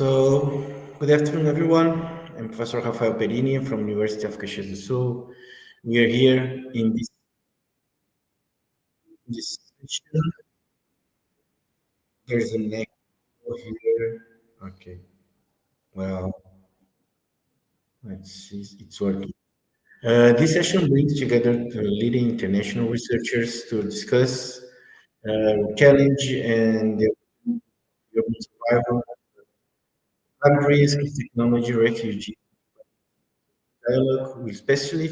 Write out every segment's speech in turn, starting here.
So, good afternoon, everyone. I'm Professor Rafael Perini from University of Caxias do Sul. We are here in this session. There's an echo here. Okay. Well, let's see. It's working. This session brings together the leading international researchers to discuss challenge and the urban survival, climate risk, technology, refugee dialogue. We especially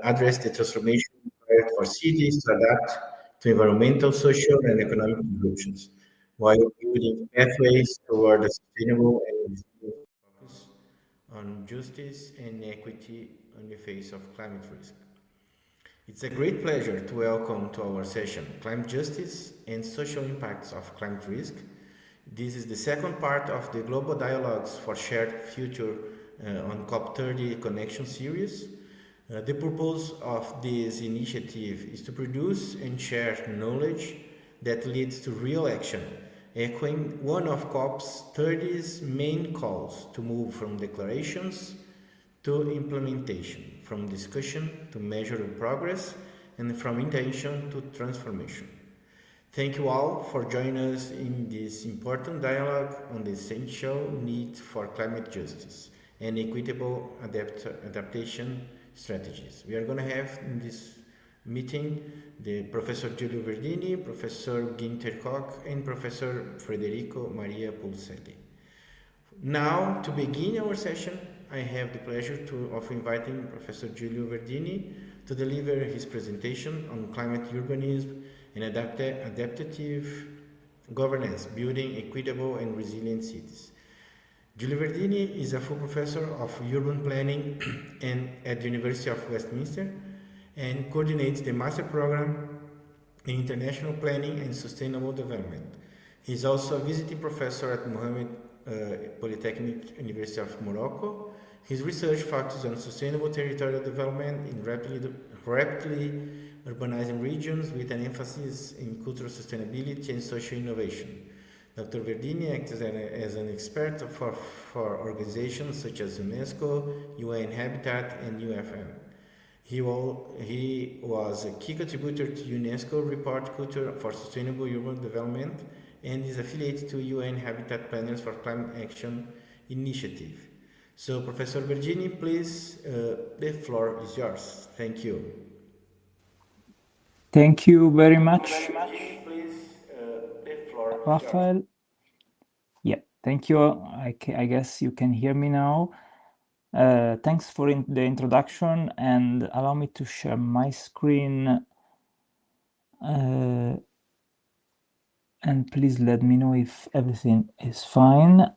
address the transformation required for cities to adapt to environmental, social, and economic disruptions, while building pathways toward a sustainable and resilient focus on justice and equity in the face of climate risk. It's a great pleasure to welcome to our session Climate Justice and Social Impacts of Climate Risk. This is the second part of the Global Dialogues for Shared Future on COP30 Connection series. The purpose of this initiative is to produce and share knowledge that leads to real action, echoing one of COP30's main calls to move from declarations to implementation, from discussion to measurable progress, and from intention to transformation. Thank you all for joining us in this important dialogue on the essential need for climate justice and equitable adaptation strategies. We are going to have in this meeting the Professor Giulio Verdini, Professor Ginter Koch, and Professor Federico Maria Pulselli. Now, to begin our session, I have the pleasure of inviting Professor Giulio Verdini to deliver his presentation on climate urbanism and adaptive governance, building equitable and resilient cities. Giulio Verdini is a full professor of urban planning at the University of Westminster and coordinates the master program in international planning and sustainable development. He is also a visiting professor at Mohammed Polytechnic University of Morocco. His research focuses on sustainable territorial development in rapidly urbanizing regions with an emphasis in cultural sustainability and social innovation. Dr. Verdini acts as an expert for organizations such as UNESCO, UN Habitat, and UFM. He was a key contributor to UNESCO report Culture for Sustainable Urban Development and is affiliated to UN Habitat Planners for Climate Action Initiative. So, Professor Verdini, please, the floor is yours. Thank you. Thank you very much, Rafael. Yeah, thank you. I guess you can hear me now. Thanks for the introduction, and allow me to share my screen. And please let me know if everything is fine.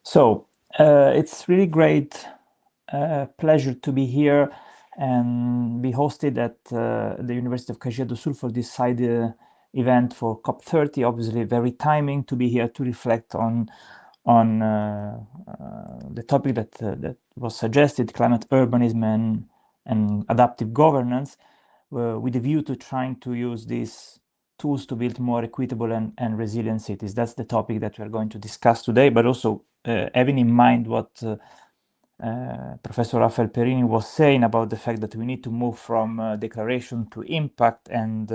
So it's really great pleasure to be here and be hosted at the University of Caxias do Sul for this side event for COP30. Obviously, very timing to be here to reflect on the topic that was suggested, climate urbanism and adaptive governance, with a view to trying to use these tools to build more equitable and resilient cities. That's the topic that we're going to discuss today, but also having in mind what Professor Rafael Perini was saying about the fact that we need to move from declaration to impact and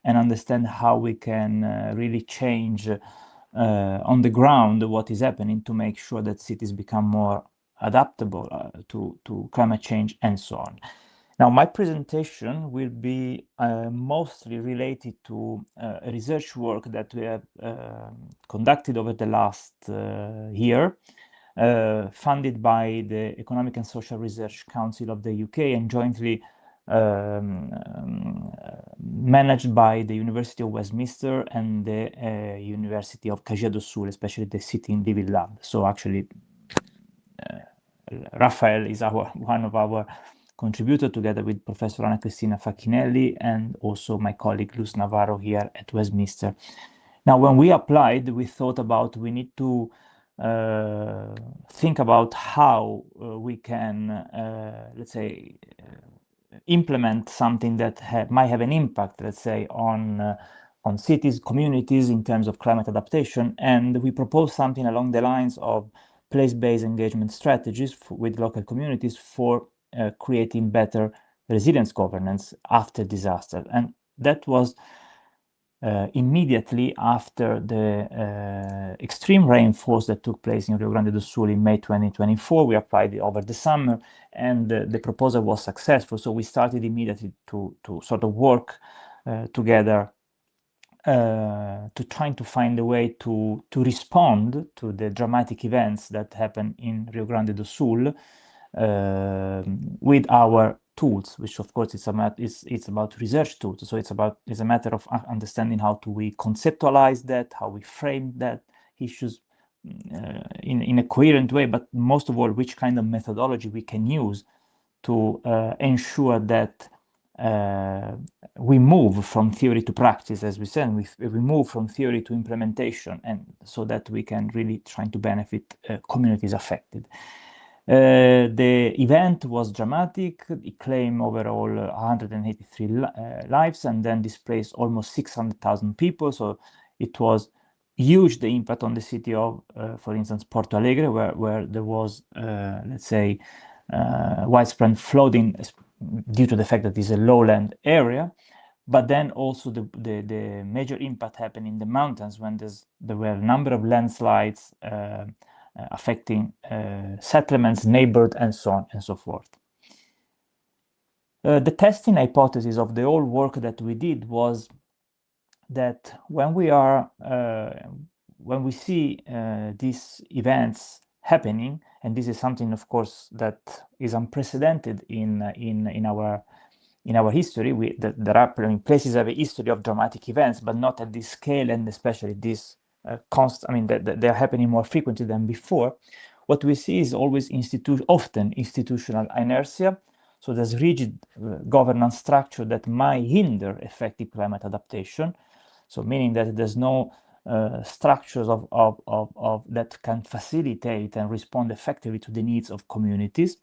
understand how we can really change on the ground what is happening to make sure that cities become more adaptable to climate change and so on. Now, my presentation will be mostly related to research work that we have conducted over the last year, funded by the Economic and Social Research Council of the UK and jointly managed by the University of Westminster and the University of Caxias do Sul, especially the City in Living Lab. So actually, Rafael is one of our contributors, together with Professor Anna Cristina Facchinelli and also my colleague Luz Navarro here at Westminster. Now, when we applied, we thought about we need to think about how we can, let's say, implement something that might have an impact, let's say, on on cities, communities in terms of climate adaptation, and we propose something along the lines of place-based engagement strategies with local communities for creating better resilience governance after disaster. And that was immediately after the extreme rainfalls that took place in Rio Grande do Sul in May 2024. We applied it over the summer, and the proposal was successful. So we started immediately to sort of work together to trying to find a way to respond to the dramatic events that happened in Rio Grande do Sul with our tools, which of course it's about research tools. So it's a matter of understanding how we conceptualize that, how we frame that issues in a coherent way, but most of all, which kind of methodology we can use to ensure that we move from theory to practice, as we said, we move from theory to implementation, and so that we can really try to benefit communities affected. The event was dramatic. It claimed overall 183 lives and then displaced almost 600,000 people. So it was huge, the impact on the city of, for instance, Porto Alegre, where there was, let's say, widespread flooding due to the fact that it's a lowland area. But then also the major impact happened in the mountains when there were a number of landslides affecting settlements, neighborhoods, and so on and so forth. The testing hypothesis of the whole work that we did was that when we see these events happening, and this is something, of course, that is unprecedented in our history. There are places have a history of dramatic events, but not at this scale, and especially this they're happening more frequently than before. What we see is always often institutional inertia. So there's rigid governance structure that might hinder effective climate adaptation. So meaning that there's no structures that can facilitate and respond effectively to the needs of communities.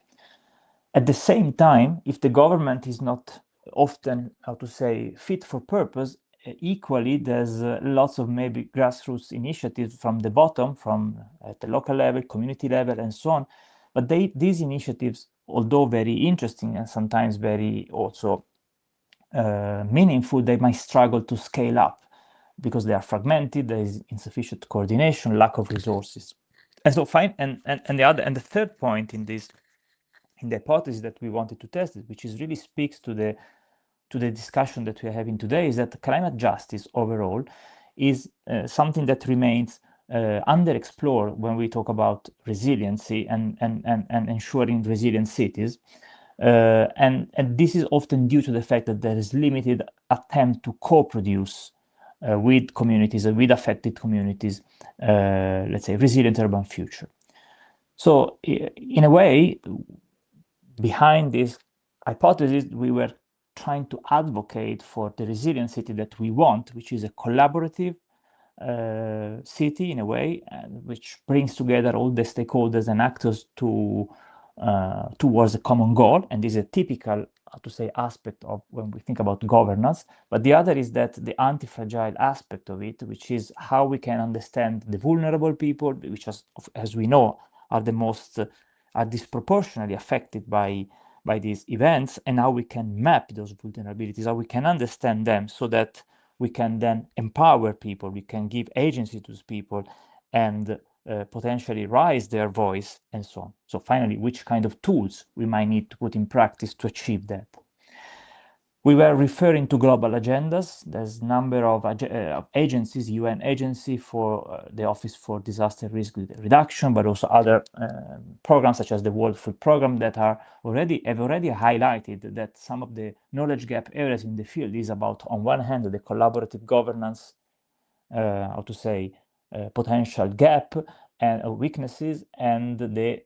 At the same time, if the government is not often, fit for purpose, equally, there's lots of maybe grassroots initiatives from the bottom, from at the local level, community level, and so on. But these initiatives, although very interesting and sometimes very also meaningful, they might struggle to scale up because they are fragmented. There is insufficient coordination, lack of resources, and so fine. And the third point in the hypothesis that we wanted to test, which is really speaks to the discussion that we are having today, is that climate justice overall is something that remains underexplored when we talk about resiliency and ensuring resilient cities. And this is often due to the fact that there is limited attempt to co-produce with communities and with affected communities, let's say, resilient urban future. So in a way, behind this hypothesis, we were trying to advocate for the resilient city that we want, which is a collaborative city in a way, which brings together all the stakeholders and actors towards a common goal. And this is a typical, aspect of when we think about governance. But the other is that the anti-fragile aspect of it, which is how we can understand the vulnerable people, which, as we know, are disproportionately affected by these events, and how we can map those vulnerabilities, how we can understand them, so that we can then empower people, we can give agency to those people, and potentially raise their voice, and so on. So finally, which kind of tools we might need to put in practice to achieve that? We were referring to global agendas. There's a number of agencies, UN agency for the Office for Disaster Risk Reduction, but also other programs such as the World Food Programme that have already highlighted that some of the knowledge gap areas in the field is about, on one hand, the collaborative governance, potential gap and weaknesses, and the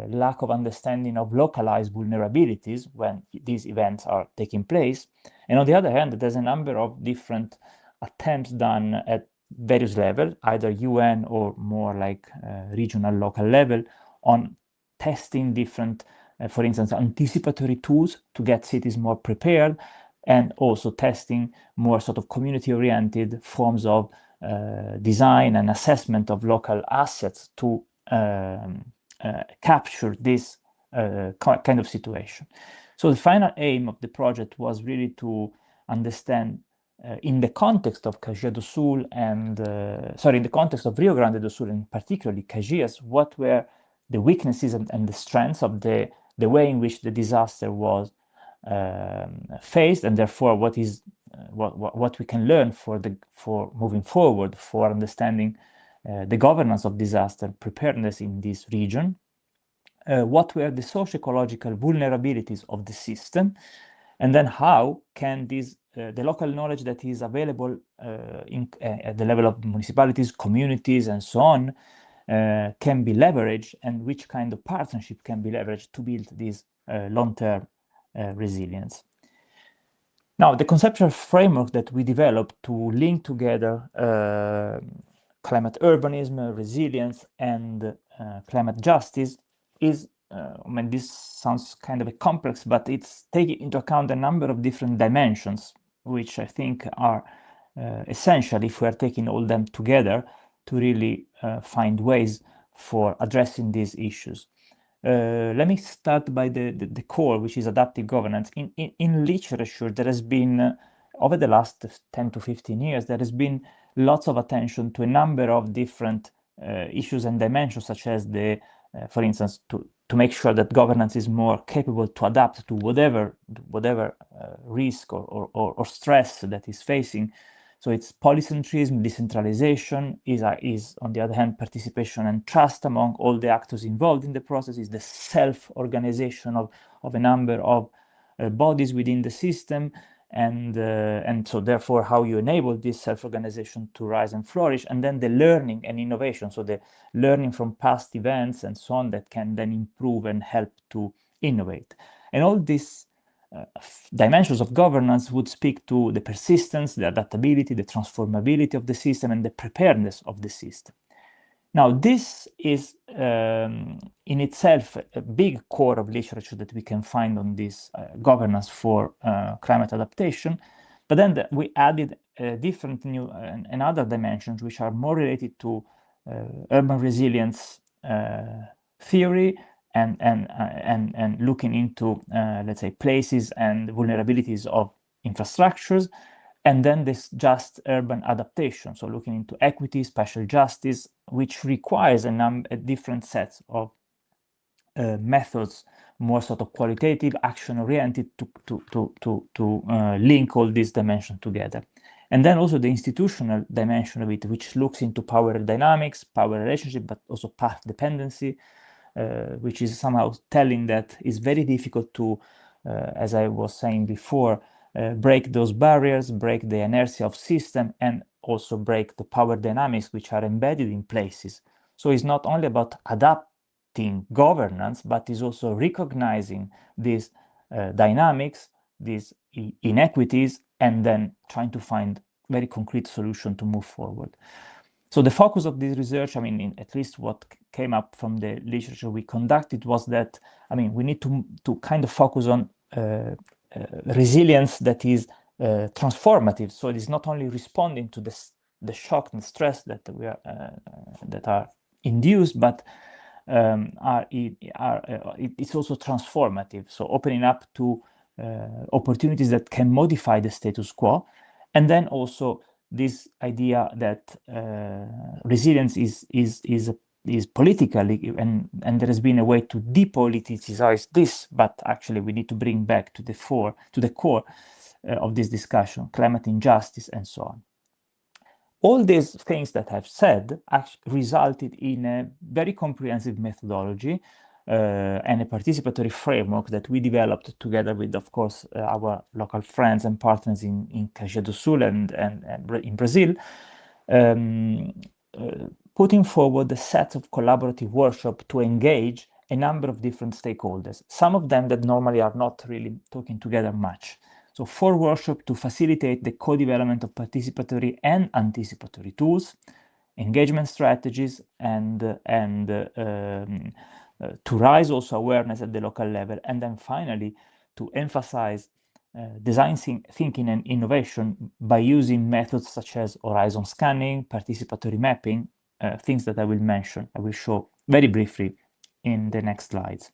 lack of understanding of localized vulnerabilities when these events are taking place. And on the other hand, there's a number of different attempts done at various levels, either UN or more like regional, local level, on testing different, for instance, anticipatory tools to get cities more prepared, and also testing more sort of community-oriented forms of design and assessment of local assets to capture this kind of situation. So the final aim of the project was really to understand in the context of Caxias do Sul and, in the context of Rio Grande do Sul and particularly Caxias, what were the weaknesses and the strengths of the way in which the disaster was faced, and therefore what is what we can learn for moving forward, for understanding the governance of disaster preparedness in this region. What were the socio-ecological vulnerabilities of the system, and then how can this the local knowledge that is available at the level of municipalities, communities, and so on can be leveraged, and which kind of partnership can be leveraged to build this long-term resilience. Now, the conceptual framework that we developed to link together climate urbanism, resilience, and climate justice is, this sounds kind of complex, but it's taking into account a number of different dimensions, which I think are essential if we are taking all them together to really find ways for addressing these issues. Let me start by the core, which is adaptive governance. In literature, there has been, over the last 10 to 15 years, there has been lots of attention to a number of different issues and dimensions, such as for instance, to make sure that governance is more capable to adapt to whatever risk or stress that is facing. So it's polycentrism, decentralization, is on the other hand, participation and trust among all the actors involved in the process, is the self-organization of a number of bodies within the system, and so therefore how you enable this self-organization to rise and flourish, and then the learning and innovation, so the learning from past events and so on that can then improve and help to innovate. And all these dimensions of governance would speak to the persistence, the adaptability, the transformability of the system, and the preparedness of the system. Now, this is in itself a big core of literature that we can find on this governance for climate adaptation, but then we added different new and other dimensions which are more related to urban resilience theory, and looking into, let's say, places and vulnerabilities of infrastructures, and then this just urban adaptation, so looking into equity, spatial justice, which requires a different set of methods, more sort of qualitative, action-oriented, to link all these dimensions together. And then also the institutional dimension of it, which looks into power dynamics, power relationship, but also path dependency, which is somehow telling that it's very difficult to, as I was saying before, break those barriers, break the inertia of system, and also break the power dynamics which are embedded in places. So it's not only about adapting governance, but it's also recognizing these dynamics, these inequities, and then trying to find very concrete solution to move forward. So the focus of this research, at least what came up from the literature we conducted, was that, we need to kind of focus on resilience that is transformative. So it is not only responding to the shock and stress that that are induced, but it's also transformative. So opening up to opportunities that can modify the status quo, and then also this idea that resilience is politically, and there has been a way to depoliticize this, but actually we need to bring back to the core of this discussion, climate injustice and so on. All these things that I've said actually resulted in a very comprehensive methodology and a participatory framework that we developed together with, of course, our local friends and partners in Caxias do Sul and in Brazil, putting forward a set of collaborative workshops to engage a number of different stakeholders, some of them that normally are not really talking together much. So 4 workshops to facilitate the co-development of participatory and anticipatory tools, engagement strategies, and to raise also awareness at the local level, and then finally to emphasize design thinking and innovation by using methods such as horizon scanning, participatory mapping, things that I will mention. I will show very briefly in the next slides.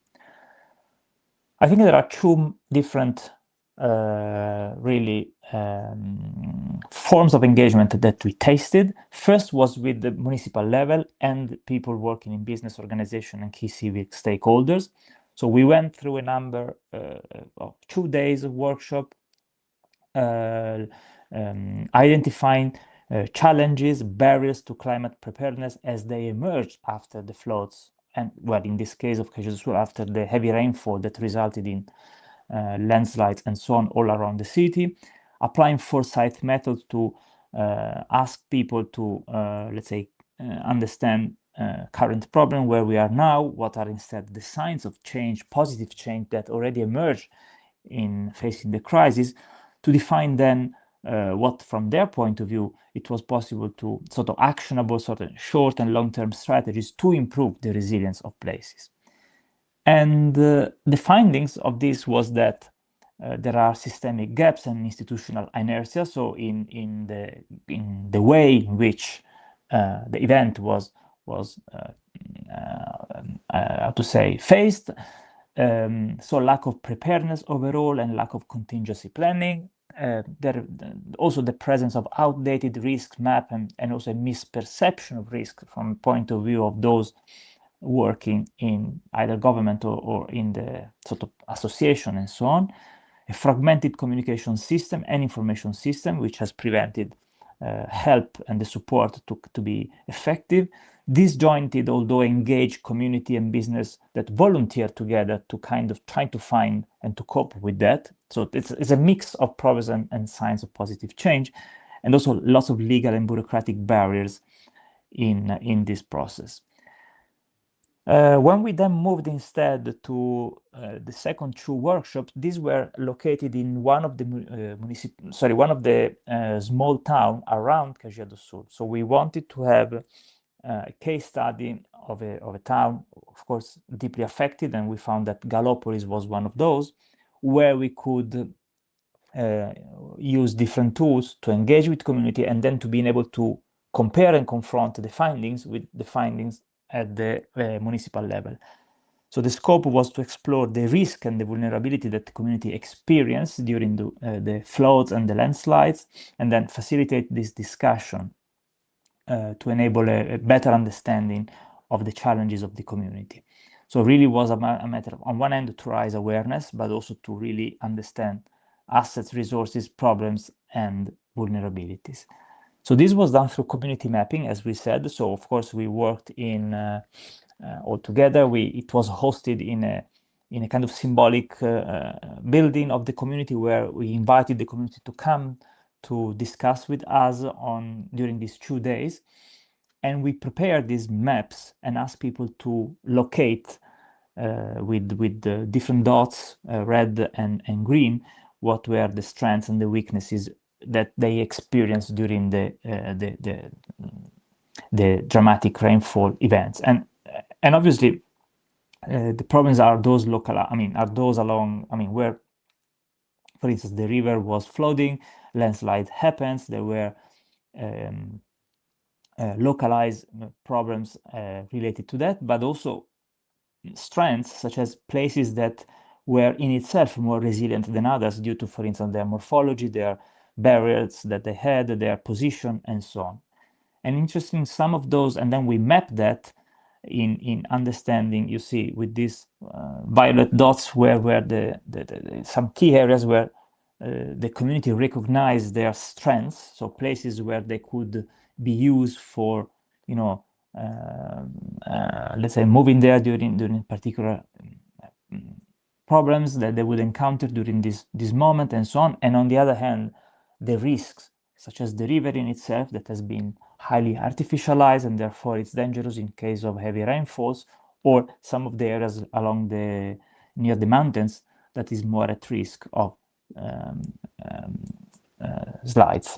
I think there are two different forms of engagement that we tasted. First was with the municipal level and people working in business organization and key civic stakeholders. So we went through a number of 2 days of workshop, identifying challenges, barriers to climate preparedness as they emerged after the floods, and well, in this case of Caxias do Sul, after the heavy rainfall that resulted in landslides and so on all around the city, applying foresight methods to ask people to, let's say, understand current problem, where we are now, what are instead the signs of change, positive change that already emerged in facing the crisis, to define then what from their point of view it was possible to sort of actionable sort of short and long-term strategies to improve the resilience of places. And the findings of this was that there are systemic gaps and institutional inertia. So in the way in which the event was how to say, faced. So lack of preparedness overall and lack of contingency planning. There also the presence of outdated risk map and also a misperception of risk from point of view of those working in either government or in the sort of association and so on. A fragmented communication system and information system, which has prevented help and the support to be effective. Disjointed, although engaged community and business that volunteer together to kind of try to find and to cope with that. So it's a mix of progress and signs of positive change, and also lots of legal and bureaucratic barriers in this process. When we then moved instead to the second two workshops, these were located in one of the small town around Caxias do Sul. So we wanted to have a case study of a town, of course, deeply affected, and we found that Galópolis was one of those, where we could use different tools to engage with community and then to being able to compare and confront the findings with the findings at the municipal level. So the scope was to explore the risk and the vulnerability that the community experienced during the floods and the landslides, and then facilitate this discussion to enable a better understanding of the challenges of the community. So really was a matter of, on one end, to raise awareness, but also to really understand assets, resources, problems, and vulnerabilities. So this was done through community mapping, as we said. So of course we worked in all together. It was hosted in a kind of symbolic building of the community, where we invited the community to come to discuss with us during these 2 days, and we prepared these maps and asked people to locate with the different dots, red and green, what were the strengths and the weaknesses that they experienced during the dramatic rainfall events. And obviously the problems are those local, where, for instance, the river was flooding, landslide happens, there were localized problems related to that, but also strengths such as places that were in itself more resilient than others due to, for instance, their morphology, their barriers that they had, their position, and so on. And interesting, some of those, and then we map that in understanding, you see, with these violet dots, where some key areas where the community recognized their strengths, so places where they could be used for, let's say, moving there during particular problems that they would encounter during this moment, and so on. And on the other hand, the risks, such as the river in itself, that has been highly artificialized, and therefore it's dangerous in case of heavy rainfalls, or some of the areas near the mountains that is more at risk of slides.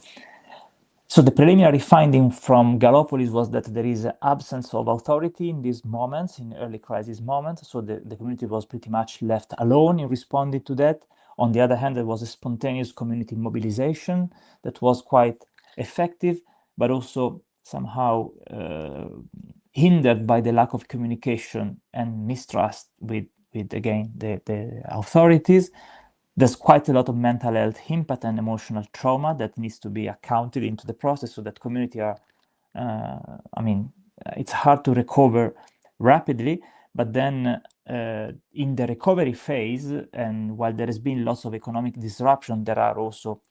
So the preliminary finding from Galópolis was that there is an absence of authority in these moments, in early crisis moments. So the community was pretty much left alone in responding to that. On the other hand, there was a spontaneous community mobilization that was quite effective, but also somehow hindered by the lack of communication and mistrust with again, the authorities. There's quite a lot of mental health impact and emotional trauma that needs to be accounted into the process, so that community are, it's hard to recover rapidly, but then in the recovery phase, and while there has been lots of economic disruption, there are also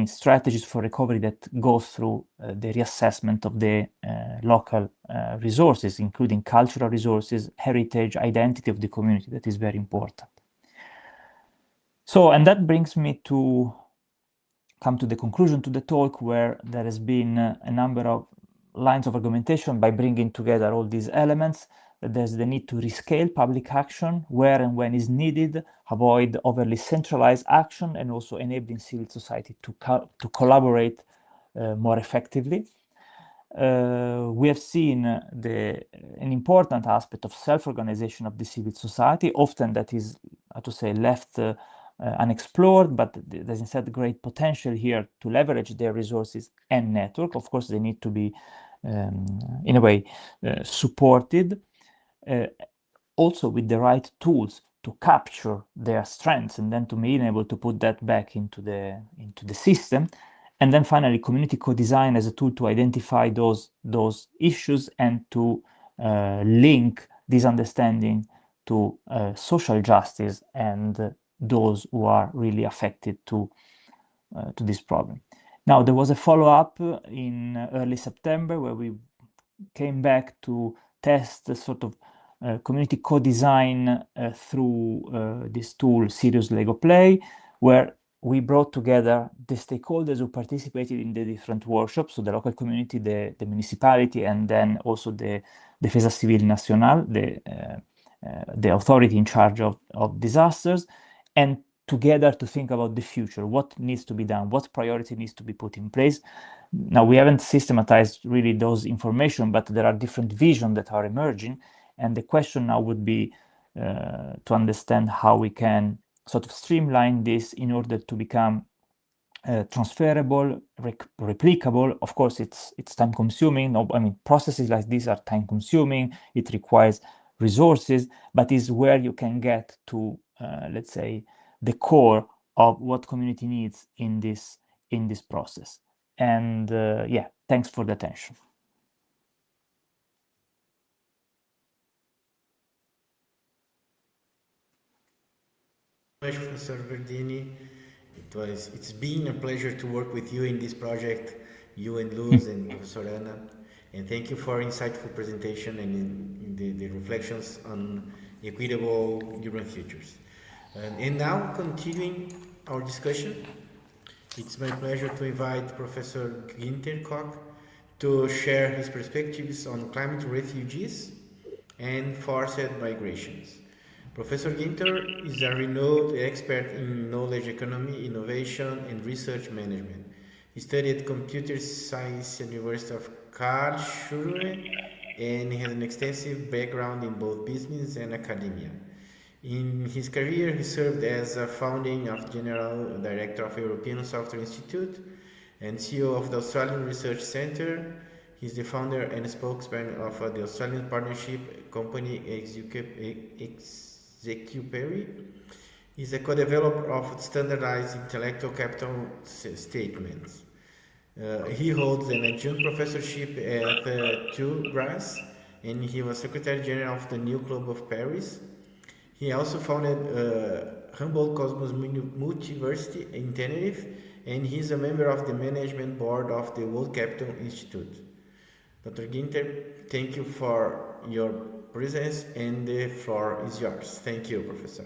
strategies for recovery that go through the reassessment of the local resources, including cultural resources, heritage, identity of the community. That is very important. So, and that brings me to come to the conclusion to the talk, where there has been a number of lines of argumentation by bringing together all these elements. That there's the need to rescale public action where and when is needed, avoid overly centralized action, and also enabling civil society to collaborate more effectively. We have seen an important aspect of self-organization of the civil society. Often that is, how to say, left unexplored, but there's instead great potential here to leverage their resources and network. Of course, they need to be, in a way, supported, also with the right tools to capture their strengths, and then to be able to put that back into the system. And then finally, community co-design as a tool to identify those issues and to link this understanding to social justice and those who are really affected to this problem. Now, there was a follow-up in early September where we came back to test the sort of community co-design through this tool, Serious Lego Play, where we brought together the stakeholders who participated in the different workshops, so the local community, the municipality, and then also the Defesa Civil Nacional, the authority in charge of disasters, and together to think about the future, what needs to be done, what priority needs to be put in place. Now, we haven't systematized really those information, but there are different visions that are emerging, and the question now would be to understand how we can sort of streamline this in order to become transferable, replicable. Of course, it's time consuming. Processes like these are time consuming. It requires resources, but is where you can get to, let's say, the core of what community needs in this process. And yeah, thanks for the attention. Professor Verdini. It's been a pleasure to work with you in this project, you and Luz and Professor Anna. And thank you for insightful presentation and the reflections on equitable urban futures. And now, continuing our discussion, it's my pleasure to invite Professor Ginter Koch to share his perspectives on climate refugees and forced migrations. Professor Ginter is a renowned expert in knowledge economy, innovation, and research management. He studied computer science at the University of Karlsruhe and has an extensive background in both business and academia. In his career, he served as a founding General Director of European Software Institute and CEO of the Australian Research Centre. He's the founder and spokesman of the Australian partnership company Execuperi. He's a co-developer of standardized intellectual capital statements. He holds an adjunct professorship at TU Graz, and he was Secretary General of the New Club of Paris. He also founded Humboldt Cosmos Multiversity in Tenerife, and he's a member of the management board of the World Capital Institute. Dr. Ginter, thank you for your presence, and the floor is yours. Thank you, Professor.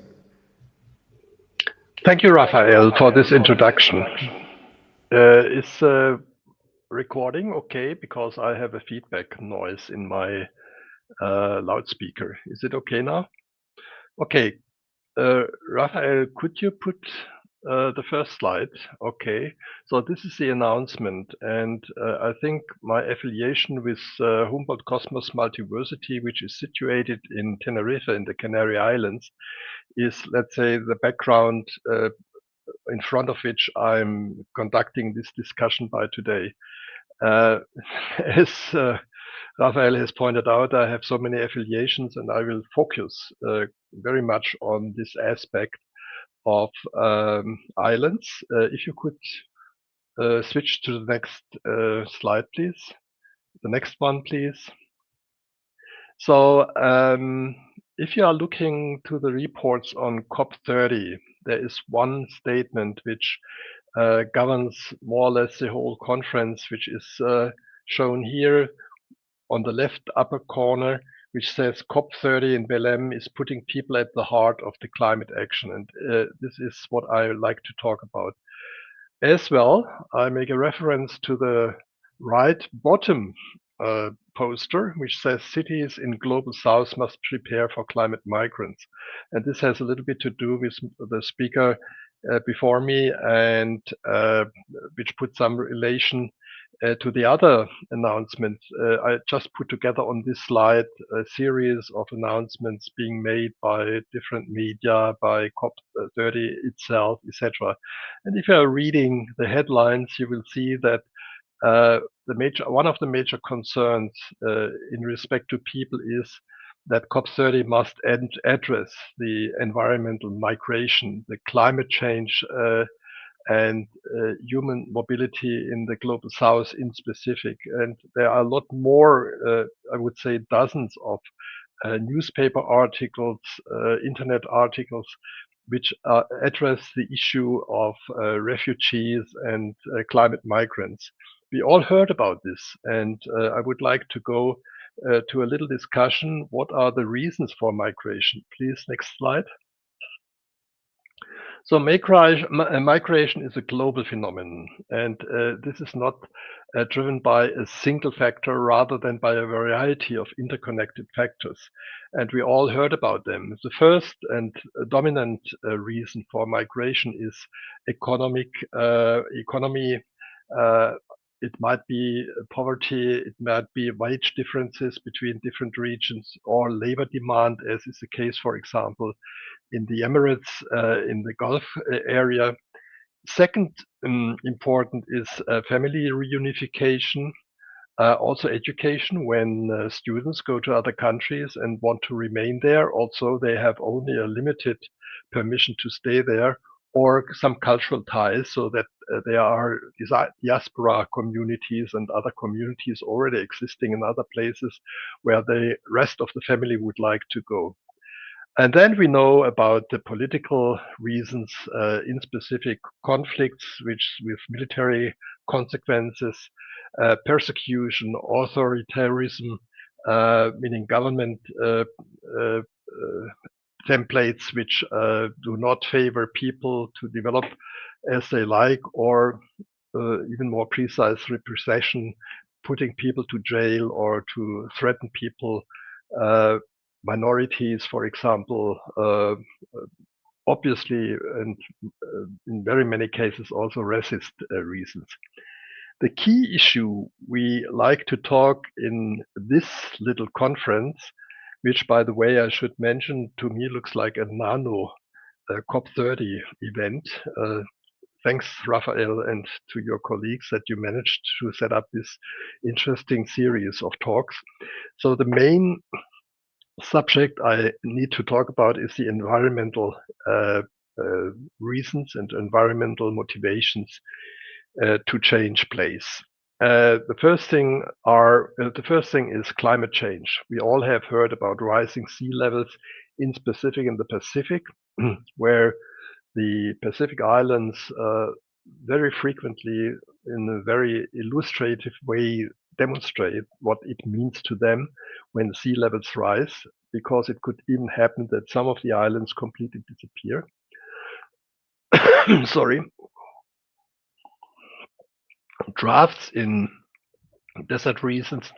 Thank you, Raphael, for this introduction. Is recording okay? Because I have a feedback noise in my loudspeaker. Is it okay now? Okay. Raphael, could you put The first slide. Okay, so this is the announcement, and I think my affiliation with Humboldt Cosmos Multiversity, which is situated in Tenerife in the Canary Islands, is, let's say, the background in front of which I'm conducting this discussion by today. As Raphael has pointed out, I have so many affiliations, and I will focus very much on this aspect of islands. If you could switch to the next slide, please. The next one, please. So if you are looking to the reports on COP30, there is one statement which governs more or less the whole conference, which is shown here on the left upper corner, which says COP30 in Belém is putting people at the heart of the climate action. And this is what I like to talk about. As well, I make a reference to the right bottom poster, which says cities in Global South must prepare for climate migrants. And this has a little bit to do with the speaker before me, and which put some relation to the other announcements. I just put together on this slide a series of announcements being made by different media, by COP30 itself, etc. And if you are reading the headlines, you will see that one of the major concerns in respect to people is that COP30 must address the environmental migration, the climate change, and human mobility in the Global South in specific. And there are a lot more, I would say dozens of newspaper articles, internet articles, which address the issue of refugees and climate migrants. We all heard about this, and I would like to go to a little discussion. What are the reasons for migration? Please, next slide. So migration is a global phenomenon, and this is not driven by a single factor rather than by a variety of interconnected factors. And we all heard about them. The first and dominant reason for migration is economy. It might be poverty, it might be wage differences between different regions, or labor demand, as is the case, for example, in the Emirates, in the Gulf area. Second important is family reunification, also education. When students go to other countries and want to remain there, also they have only a limited permission to stay there, or some cultural ties, so that there are diaspora communities and other communities already existing in other places where the rest of the family would like to go. And then we know about the political reasons in specific conflicts, which with military consequences, persecution, authoritarianism, meaning government templates which do not favor people to develop as they like, or even more precise, repression, putting people to jail or to threaten people, minorities, for example, obviously, and in very many cases also racist reasons. The key issue we like to talk in this little conference, which, by the way, I should mention, to me looks like a nano COP30 event. Thanks, Raphael, and to your colleagues that you managed to set up this interesting series of talks. So the main subject I need to talk about is the environmental reasons and environmental motivations to change place. The first thing is climate change. We all have heard about rising sea levels, in specific in the Pacific, where the Pacific Islands very frequently, in a very illustrative way, demonstrate what it means to them when sea levels rise, because it could even happen that some of the islands completely disappear. Sorry. Drafts in desert regions,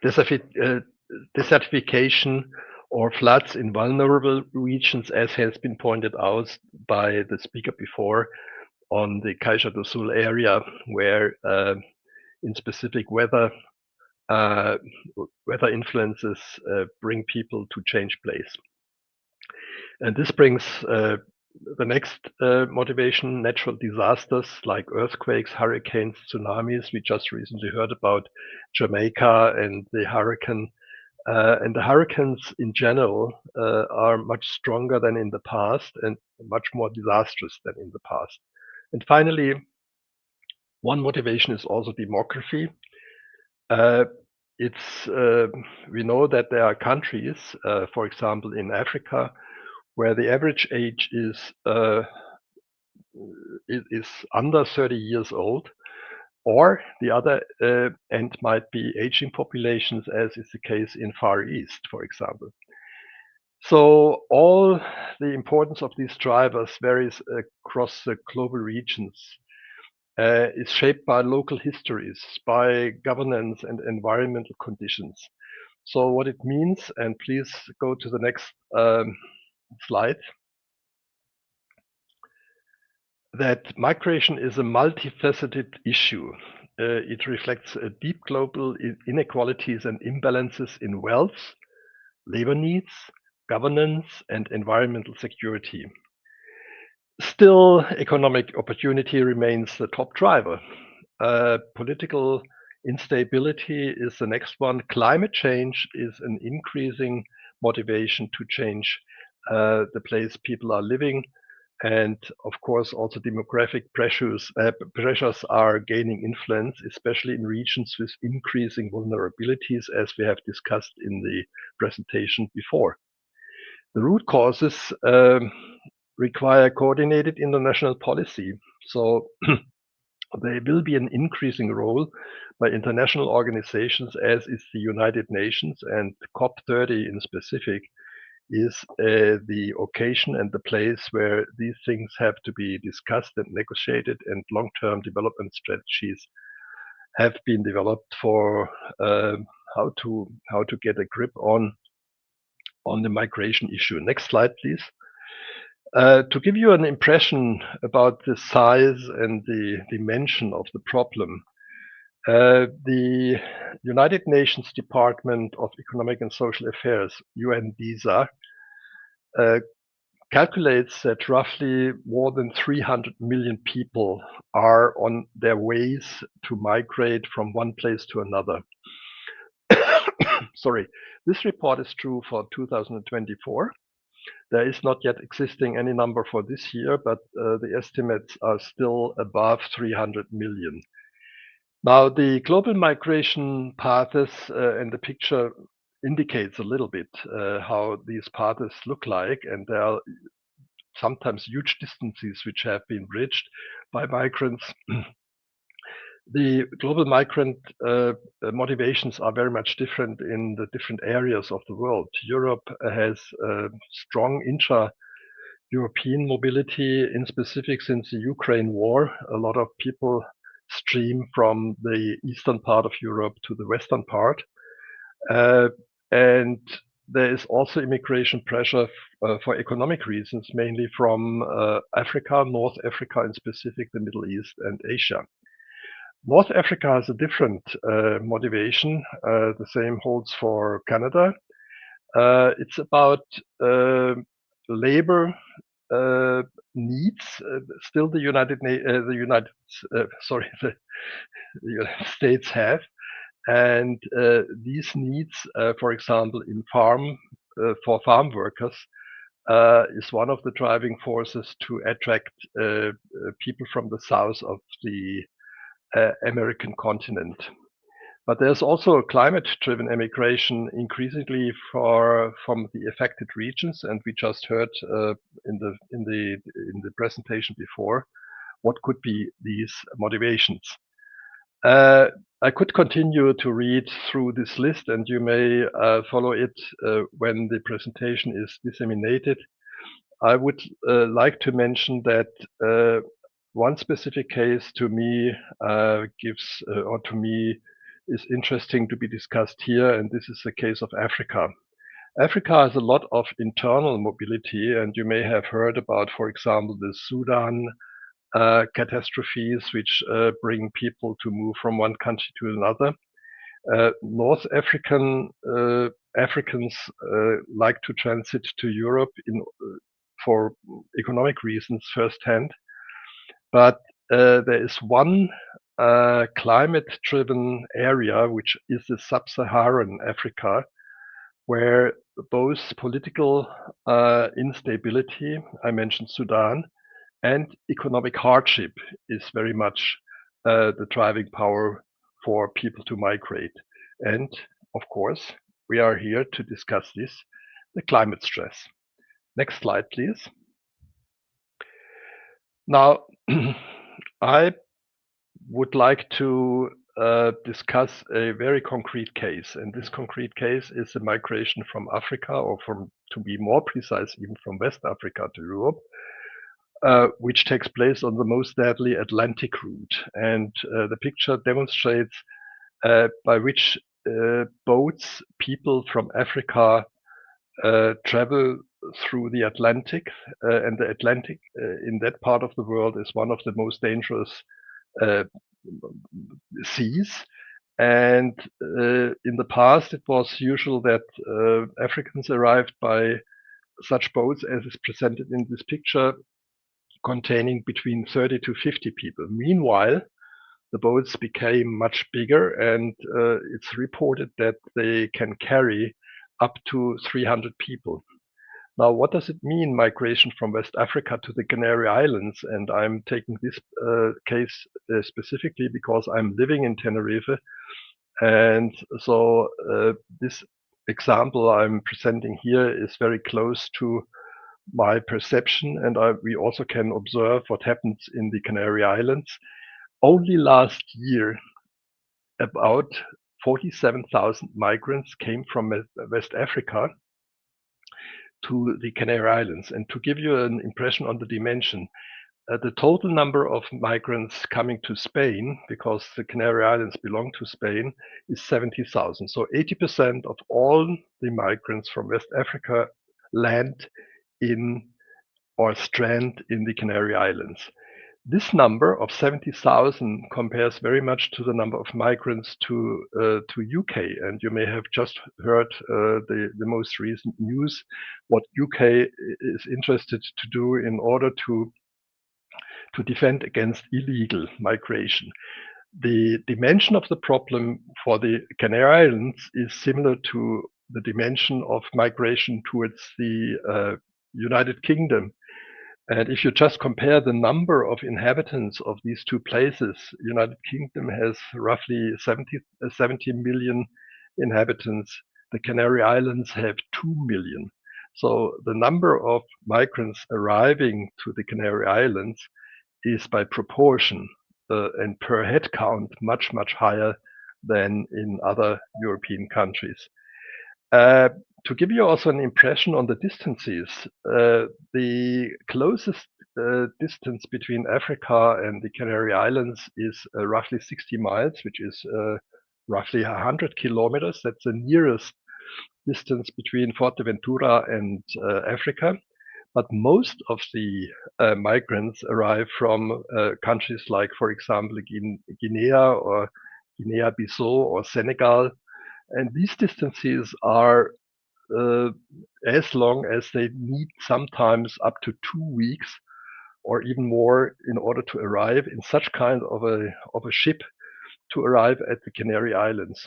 desertification, or floods in vulnerable regions, as has been pointed out by the speaker before, on the Caixa do Sul area, where in specific weather influences bring people to change place. And this brings the next motivation: natural disasters like earthquakes, hurricanes, tsunamis. We just recently heard about Jamaica and the hurricane. And the hurricanes in general are much stronger than in the past and much more disastrous than in the past. And finally, one motivation is also demography. We know that there are countries, for example, in Africa, where the average age is under 30 years old, or the other end might be aging populations, as is the case in Far East, for example. So all the importance of these drivers varies across the global regions. Is shaped by local histories, by governance and environmental conditions. So what it means, and please go to the next slide, that migration is a multifaceted issue. It reflects deep global inequalities and imbalances in wealth, labor needs, governance, and environmental security. Still, economic opportunity remains the top driver. Political instability is the next one. Climate change is an increasing motivation to change the place people are living. And of course, also demographic pressures are gaining influence, especially in regions with increasing vulnerabilities, as we have discussed in the presentation before. The root causes require coordinated international policy. So there will be an increasing role by international organizations, as is the United Nations, and COP30 in specific is the occasion and the place where these things have to be discussed and negotiated, and long-term development strategies have been developed for how to get a grip on the migration issue. Next slide, please. To give you an impression about the size and the dimension of the problem, the United Nations Department of Economic and Social Affairs, UNDESA, calculates that roughly more than 300 million people are on their ways to migrate from one place to another. Sorry, this report is true for 2024. There is not yet existing any number for this year, but the estimates are still above 300 million. Now, the global migration paths and the picture indicates a little bit how these paths look like, and there are sometimes huge distances which have been bridged by migrants. The global migrant motivations are very much different in the different areas of the world. Europe has strong intra-European mobility, in specific since the Ukraine war. A lot of people stream from the eastern part of Europe to the western part. And there is also immigration pressure for economic reasons, mainly from Africa, North Africa in specific, the Middle East and Asia. North Africa has a different motivation. The same holds for Canada. It's about labor needs. Still, the United States have, and these needs, for example, in for farm workers, is one of the driving forces to attract people from the south of the American continent. But there's also a climate-driven immigration increasingly from the affected regions, and we just heard in the presentation before what could be these motivations. I could continue to read through this list, and you may follow it when the presentation is disseminated. I would like to mention that one specific case to me is interesting to be discussed here, and this is the case of Africa. Africa has a lot of internal mobility, and you may have heard about, for example, the Sudan catastrophes which bring people to move from one country to another. North Africans like to transit to Europe for economic reasons firsthand, but there is one climate-driven area, which is the sub-Saharan Africa, where both political instability, I mentioned Sudan, and economic hardship is very much the driving power for people to migrate. And of course, we are here to discuss this, the climate stress. Next slide, please. Now, I would like to discuss a very concrete case, and this concrete case is the migration from Africa, or to be more precise, even from West Africa to Europe, which takes place on the most deadly Atlantic route. And the picture demonstrates by which boats people from Africa travel through the Atlantic, and the Atlantic in that part of the world is one of the most dangerous seas. And in the past, it was usual that Africans arrived by such boats as is presented in this picture, containing between 30 to 50 people. Meanwhile, the boats became much bigger, and it's reported that they can carry up to 300 people. Now, what does it mean, migration from West Africa to the Canary Islands? And I'm taking this case specifically because I'm living in Tenerife. And so this example I'm presenting here is very close to my perception, and we also can observe what happens in the Canary Islands. Only last year, about 47,000 migrants came from West Africa to the Canary Islands. And to give you an impression on the dimension, the total number of migrants coming to Spain, because the Canary Islands belong to Spain, is 70,000. So 80% of all the migrants from West Africa land in or strand in the Canary Islands. This number of 70,000 compares very much to the number of migrants to UK, and you may have just heard the most recent news, what UK is interested to do in order to defend against illegal migration. The dimension of the problem for the Canary Islands is similar to the dimension of migration towards the United Kingdom. And if you just compare the number of inhabitants of these two places, United Kingdom has roughly 70 million inhabitants. The Canary Islands have 2 million. So the number of migrants arriving to the Canary Islands is by proportion and per head count much, much higher than in other European countries. To give you also an impression on the distances, the closest distance between Africa and the Canary Islands is roughly 60 miles, which is roughly 100 kilometers. That's the nearest distance between Fuerteventura and Africa. But most of the migrants arrive from countries like, for example, Guinea or Guinea-Bissau or Senegal. And these distances are as long as they need, sometimes up to 2 weeks or even more, in order to arrive in such kind of a ship to arrive at the Canary Islands.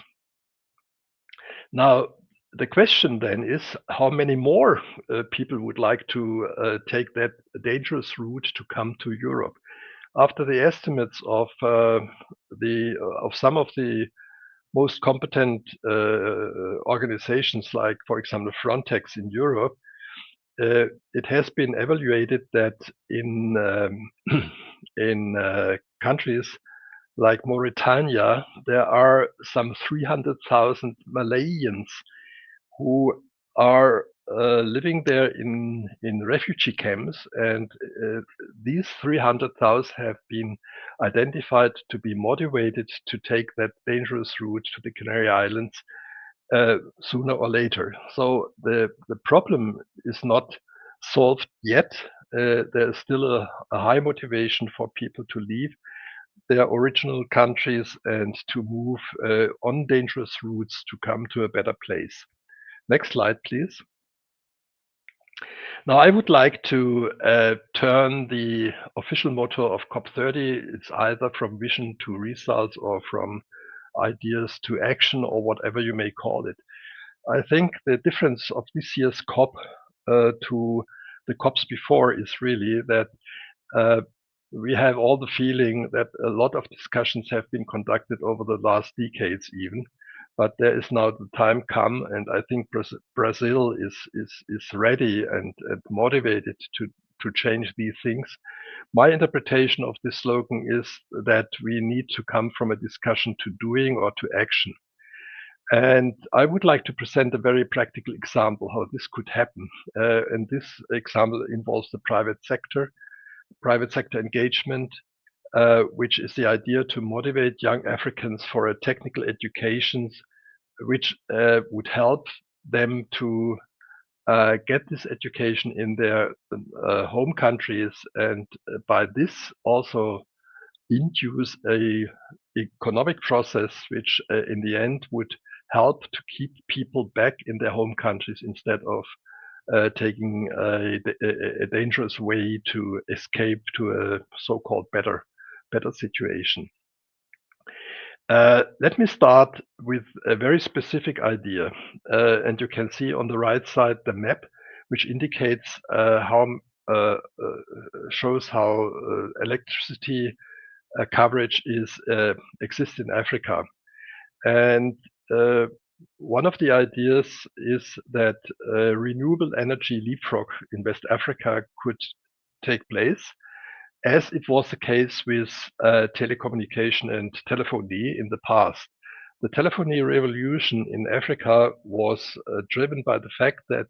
Now, the question then is, how many more people would like to take that dangerous route to come to Europe? After the estimates of some of the most competent organizations, like, for example, Frontex in Europe, it has been evaluated that in countries like Mauritania, there are some 300,000 Malayans who are living there in refugee camps, and these 300,000 have been identified to be motivated to take that dangerous route to the Canary Islands sooner or later. So the problem is not solved yet. there is still a high motivation for people to leave their original countries and to move on dangerous routes to come to a better place. Next slide, please. Now, I would like to turn the official motto of COP30. It's either from vision to results or from ideas to action or whatever you may call it. I think the difference of this year's COP to the COPs before is really that we have all the feeling that a lot of discussions have been conducted over the last decades even, but there is now the time come, and I think Brazil is ready and motivated to change these things. My interpretation of this slogan is that we need to come from a discussion to doing or to action. And I would like to present a very practical example how this could happen. And this example involves the private sector engagement, which is the idea to motivate young Africans for a technical education, which would help them to get this education in their home countries, and by this also induce a economic process which in the end would help to keep people back in their home countries instead of taking a dangerous way to escape to a so-called better situation. Let me start with a very specific idea, and you can see on the right side the map, which indicates shows how electricity coverage exists in Africa. And one of the ideas is that renewable energy leapfrog in West Africa could take place, as it was the case with telecommunication and telephony in the past. The telephony revolution in Africa was driven by the fact that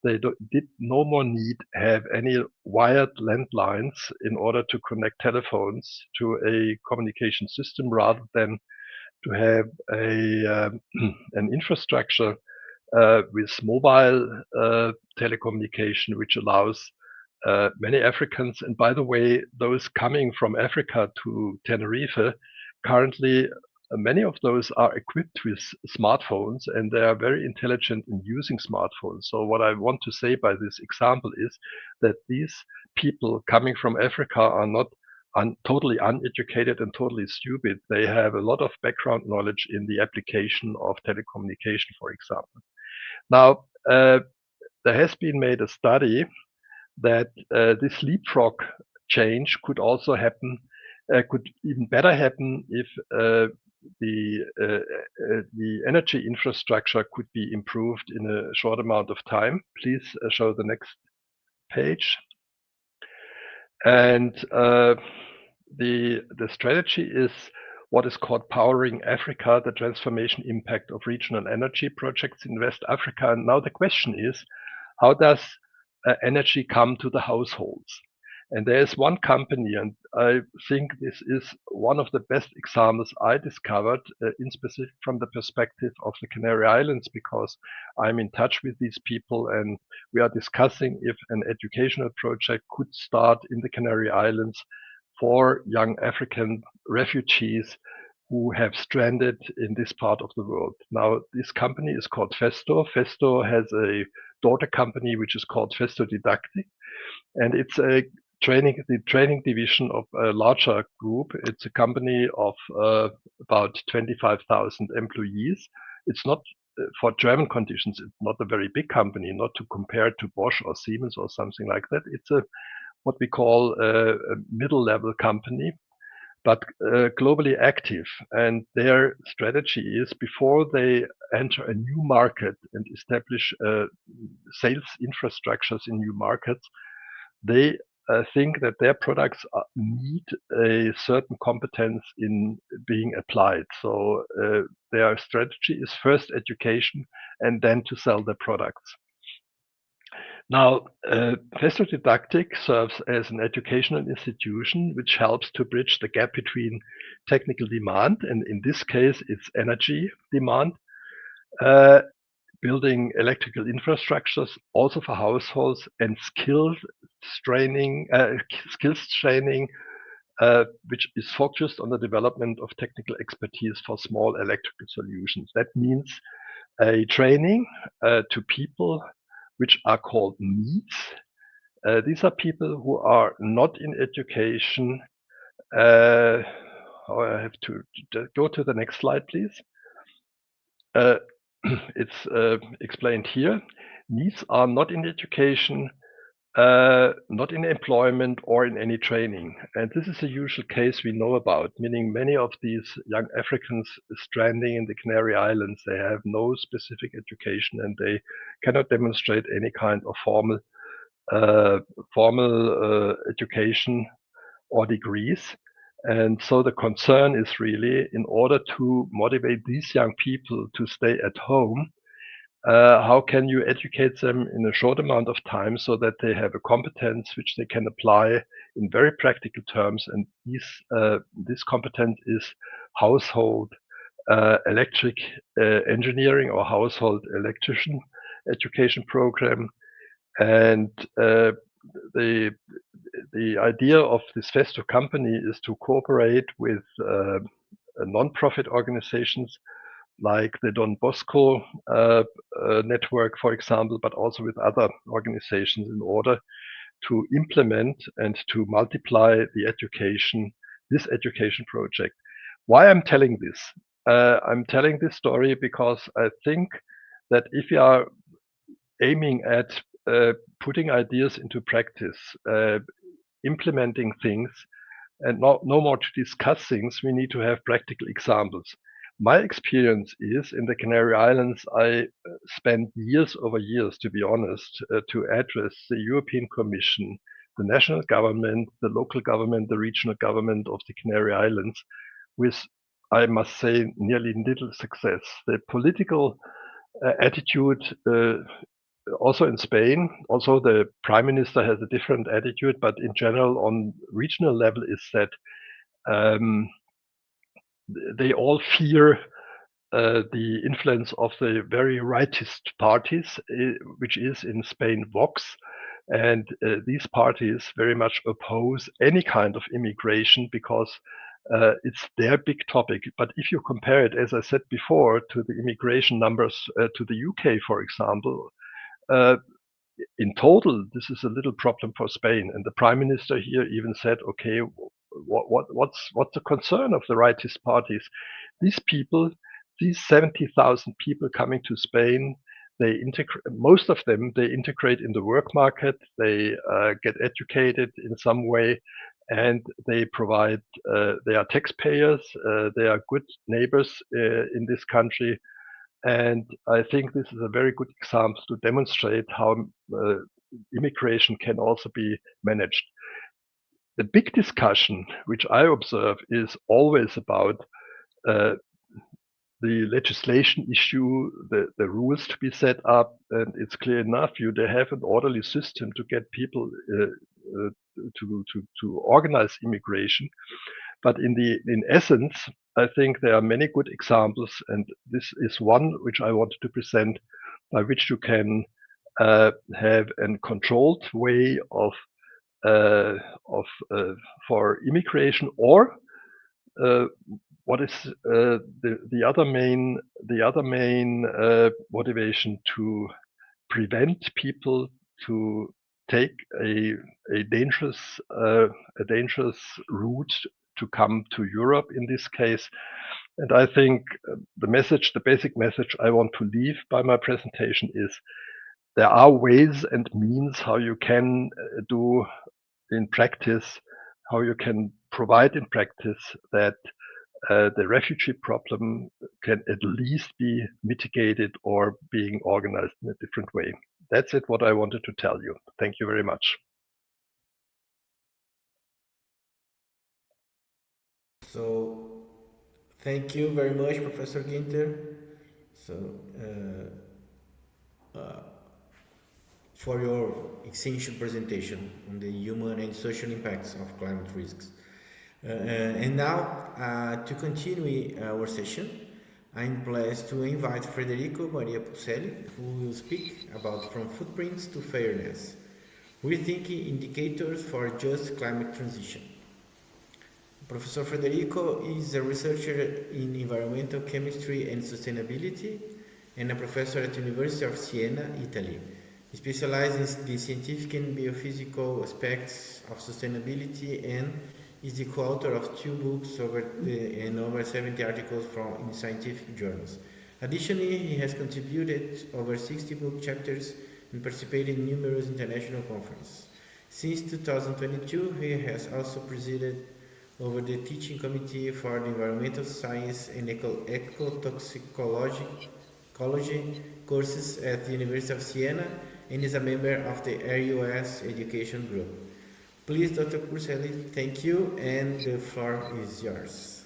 they did no more need have any wired landlines in order to connect telephones to a communication system, rather than to have an infrastructure with mobile telecommunication, which allows many Africans, and by the way, those coming from Africa to Tenerife, currently many of those are equipped with smartphones, and they are very intelligent in using smartphones. So what I want to say by this example is that these people coming from Africa are not totally uneducated and totally stupid. They have a lot of background knowledge in the application of telecommunication, for example. Now, there has been made a study that this leapfrog change could also happen, could even better happen if the energy infrastructure could be improved in a short amount of time. Please show the next page. And the strategy is what is called Powering Africa, the transformation impact of regional energy projects in West Africa. And now the question is, how does energy come to the households? And there is one company, and I think this is one of the best examples I discovered, in specific from the perspective of the Canary Islands, because I'm in touch with these people and we are discussing if an educational project could start in the Canary Islands for young African refugees who have stranded in this part of the world. Now, this company is called Festo. Festo has a daughter company which is called Festo Didactic, and it's the training division of a larger group. It's a company of about 25,000 employees. It's not for German conditions. It's not a very big company, not to compare to Bosch or Siemens or something like that. It's what we call a middle-level company, but globally active. And their strategy is, before they enter a new market and establish sales infrastructures in new markets, they think that their products need a certain competence in being applied. So their strategy is first education and then to sell their products. Now, Festo Didactic serves as an educational institution which helps to bridge the gap between technical demand, and in this case, it's energy demand, building electrical infrastructures also for households and skills training, which is focused on the development of technical expertise for small electrical solutions. That means a training to people which are called needs. These are people who are not in education. I have to go to the next slide, please. It's explained here. Needs are not in education, not in employment or in any training. And this is a usual case we know about, meaning many of these young Africans stranding in the Canary Islands, they have no specific education and they cannot demonstrate any kind of formal education or degrees. And so the concern is really, in order to motivate these young people to stay at home, how can you educate them in a short amount of time so that they have a competence which they can apply in very practical terms? And this competence is household electric engineering or household electrician education program. And the idea of this Festo company is to cooperate with non-profit organizations like the Don Bosco network, for example, but also with other organizations in order to implement and to multiply this education project. Why I'm telling this? I'm telling this story because I think that if you are aiming at putting ideas into practice, implementing things, and no more to discuss things, we need to have practical examples. My experience is in the Canary Islands, I spent years over years, to be honest, to address the European Commission, the national government, the local government, the regional government of the Canary Islands, with, I must say, nearly little success. The political attitude also in Spain, also the prime minister has a different attitude, but in general on regional level is that they all fear the influence of the very rightist parties, which is in Spain Vox. And these parties very much oppose any kind of immigration because it's their big topic. But if you compare it, as I said before, to the immigration numbers to the UK, for example, in total, this is a little problem for Spain. And the prime minister here even said, okay, what's the concern of the rightist parties? These people, these 70,000 people coming to Spain, most of them, they integrate in the work market, they get educated in some way, and they provide, they are taxpayers, they are good neighbors in this country. And I think this is a very good example to demonstrate how immigration can also be managed. The big discussion, which I observe, is always about the legislation issue, the rules to be set up, and it's clear enough. They have an orderly system to get people to organize immigration, but in essence, I think there are many good examples, and this is one which I wanted to present, by which you can have a controlled way for immigration, or what is the other main motivation to prevent people to take a dangerous route to come to Europe in this case. And I think the basic message I want to leave by my presentation is there are ways and means how you can do in practice, how you can provide in practice that the refugee problem can at least be mitigated or being organized in a different way. That's it, what I wanted to tell you. Thank you very much. So, thank you very much, Professor Ginter. So, for your essential presentation on the human and social impacts of climate risks. And now, to continue our session, I'm pleased to invite Federico Maria Pucelli, who will speak about From Footprints to Fairness, Rethinking Indicators for Just Climate Transition. Professor Federico is a researcher in environmental chemistry and sustainability and a professor at the University of Siena, Italy. He specializes in the scientific and biophysical aspects of sustainability and is the co-author of 2 books and over 70 articles in scientific journals. Additionally, he has contributed over 60 book chapters and participated in numerous international conferences. Since 2022, he has also presided over the teaching committee for the environmental science and ecotoxicology courses at the University of Siena and is a member of the RUS Education Group. Please, Dr. Pucelli, thank you, and the floor is yours.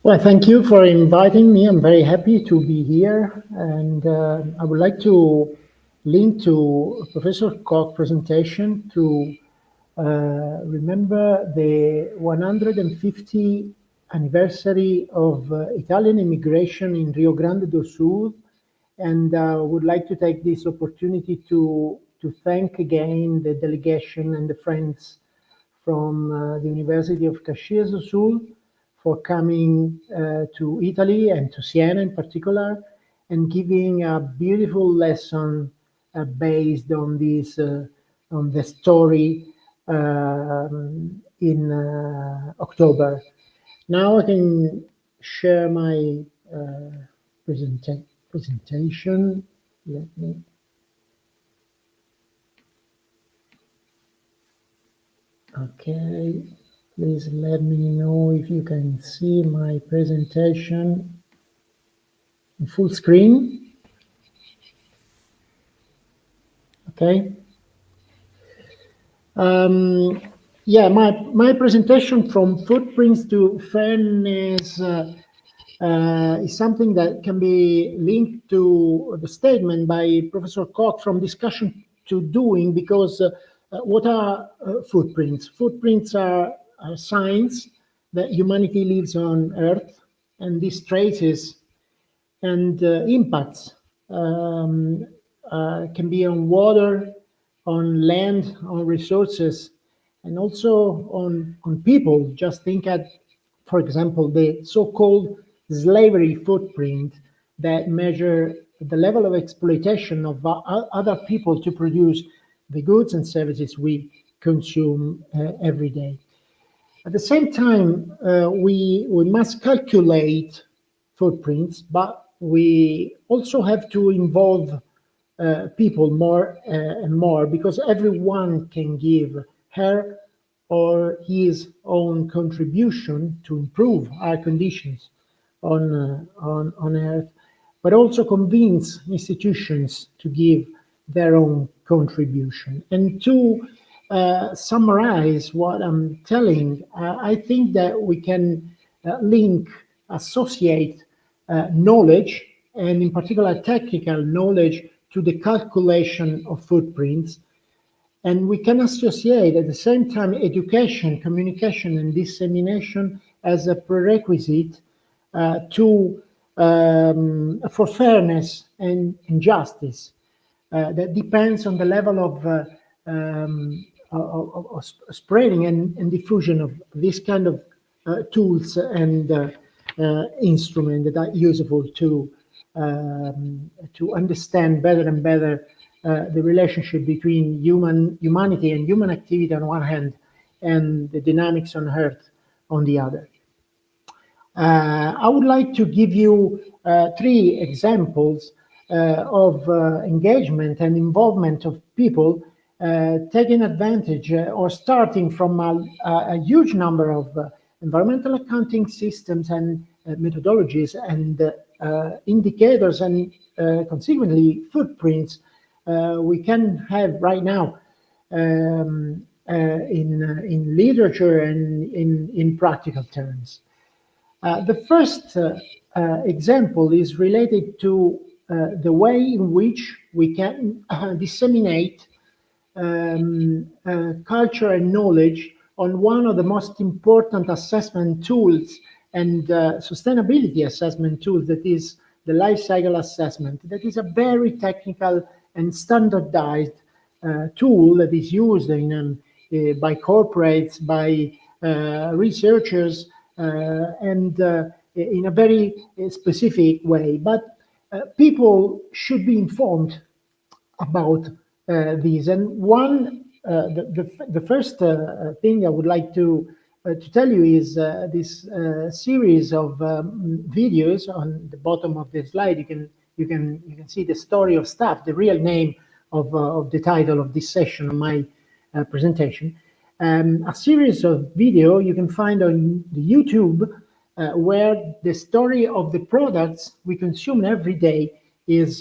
Well, thank you for inviting me. I'm very happy to be here, and I would like to link to Professor Koch's presentation to remember the 150th anniversary of Italian immigration in Rio Grande do Sul, and would like to take this opportunity to thank again the delegation and the friends from the University of Caxias do Sul for coming to Italy and to Siena in particular, and giving a beautiful lesson based on this on the story in October. Now I can share my presentation. Let me. Okay, please let me know if you can see my presentation in full screen. Okay. Yeah, my presentation From Footprints to Fairness is something that can be linked to the statement by Professor Koch From Discussion to Doing, because what are footprints? Footprints are signs that humanity leaves on Earth, and these traces and impacts can be on water, on land, on resources, and also on people. Just think at, for example, the so-called slavery footprint that measure the level of exploitation of other people to produce the goods and services we consume every day. At the same time, we must calculate footprints, but we also have to involve people more and more, because everyone can give her or his own contribution to improve our conditions on Earth, but also convince institutions to give their own contribution. And to summarize what I'm telling, I think that we can associate knowledge, and in particular technical knowledge, to the calculation of footprints. And we can associate at the same time education, communication, and dissemination as a prerequisite for fairness and justice that depends on the level of spreading and diffusion of this kind of tools and instruments that are useful to understand better and better the relationship between humanity and human activity on one hand, and the dynamics on Earth on the other. I would like to give you 3 examples of engagement and involvement of people taking advantage or starting from a huge number of environmental accounting systems and methodologies and indicators and consequently footprints we can have right now in literature and in practical terms. The first example is related to the way in which we can disseminate culture and knowledge on one of the most important assessment tools and sustainability assessment tool, that is the life cycle assessment. That is a very technical and standardized tool that is used by corporates, by researchers, and in a very specific way. But people should be informed about these. And the first thing I would like to tell you is this series of videos on the bottom of the slide. You can see the story of staff, the real name of the title of this session of my presentation. A series of video you can find on the YouTube where the story of the products we consume every day is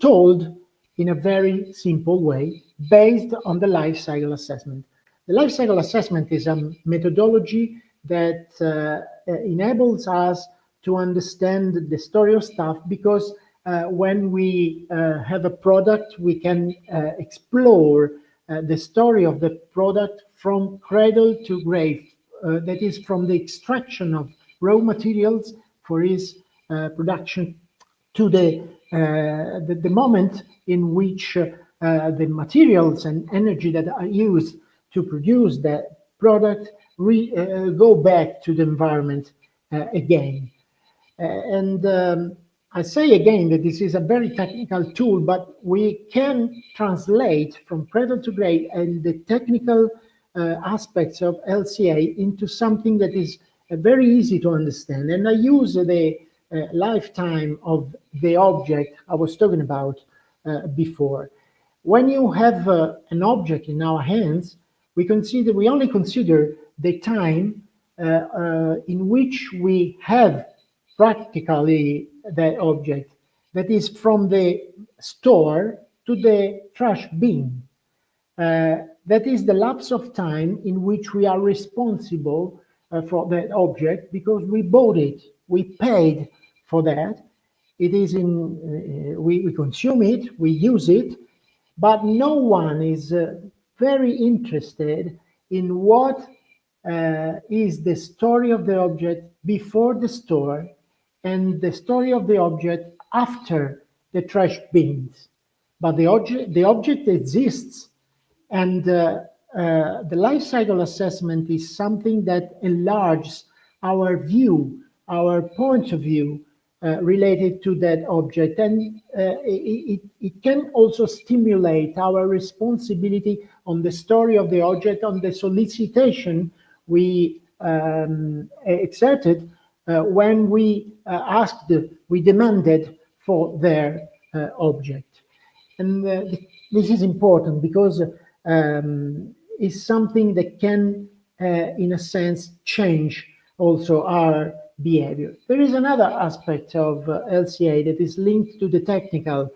told in a very simple way based on the life cycle assessment. The life cycle assessment is a methodology that enables us to understand the story of stuff, because when we have a product, we can explore the story of the product from cradle to grave. That is, from the extraction of raw materials for its production to the moment in which the materials and energy that are used to produce that product go back to the environment again. I say again that this is a very technical tool, but we can translate from cradle to grave and the technical aspects of LCA into something that is very easy to understand. And I use the lifetime of the object I was talking about before. When you have an object in our hands, we only consider the time in which we have practically that object, that is from the store to the trash bin. That is the lapse of time in which we are responsible for that object, because we bought it, we paid for that. It is we consume it, we use it, but no one is very interested in what is the story of the object before the store and the story of the object after the trash bins. But the object exists, and the life cycle assessment is something that enlarges our view, our point of view related to that object, and it can also stimulate our responsibility on the story of the object, on the solicitation we exerted when we we demanded for their object. And this is important because it's something that can, in a sense, change also our behavior. There is another aspect of LCA that is linked to the technical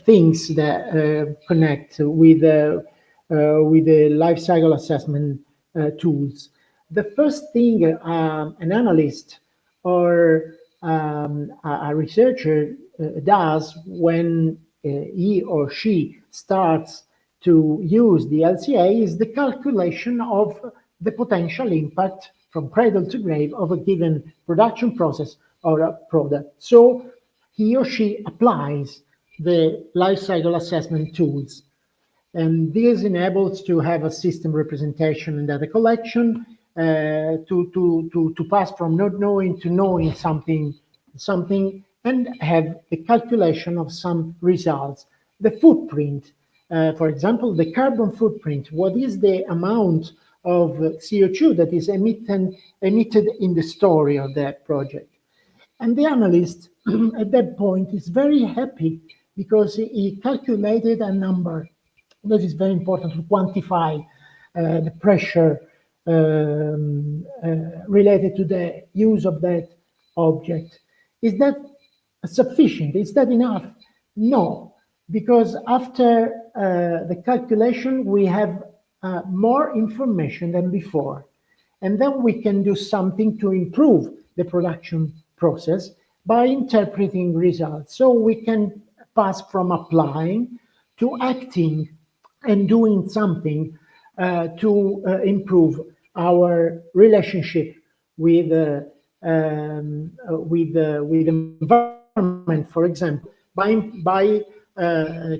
things that connect with the life cycle assessment tools. The first thing an analyst or a researcher does when he or she starts to use the LCA is the calculation of the potential impact from cradle to grave of a given production process or a product. So he or she applies the life cycle assessment tools. And this enables to have a system representation and data collection, to pass from not knowing to knowing something, and have the calculation of some results. The footprint, for example, the carbon footprint, what is the amount of CO2 that is emitted in the story of that project. And the analyst at that point is very happy because he calculated a number that is very important to quantify the pressure related to the use of that object. Is that sufficient? Is that enough? No, because after the calculation, we have more information than before. And then we can do something to improve the production process by interpreting results. So we can pass from applying to acting and doing something to improve our relationship with the environment, for example, by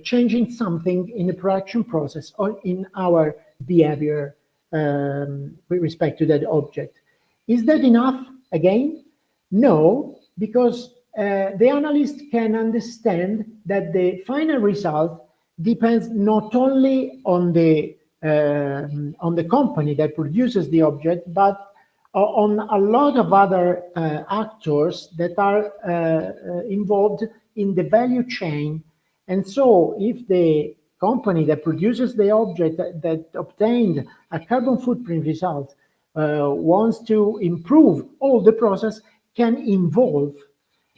changing something in the production process or in our behavior with respect to that object. Is that enough? Again, no, because the analyst can understand that the final result depends not only on the company that produces the object, but on a lot of other actors that are involved in the value chain. And so if the company that produces the object that obtained a carbon footprint result wants to improve all the process, can involve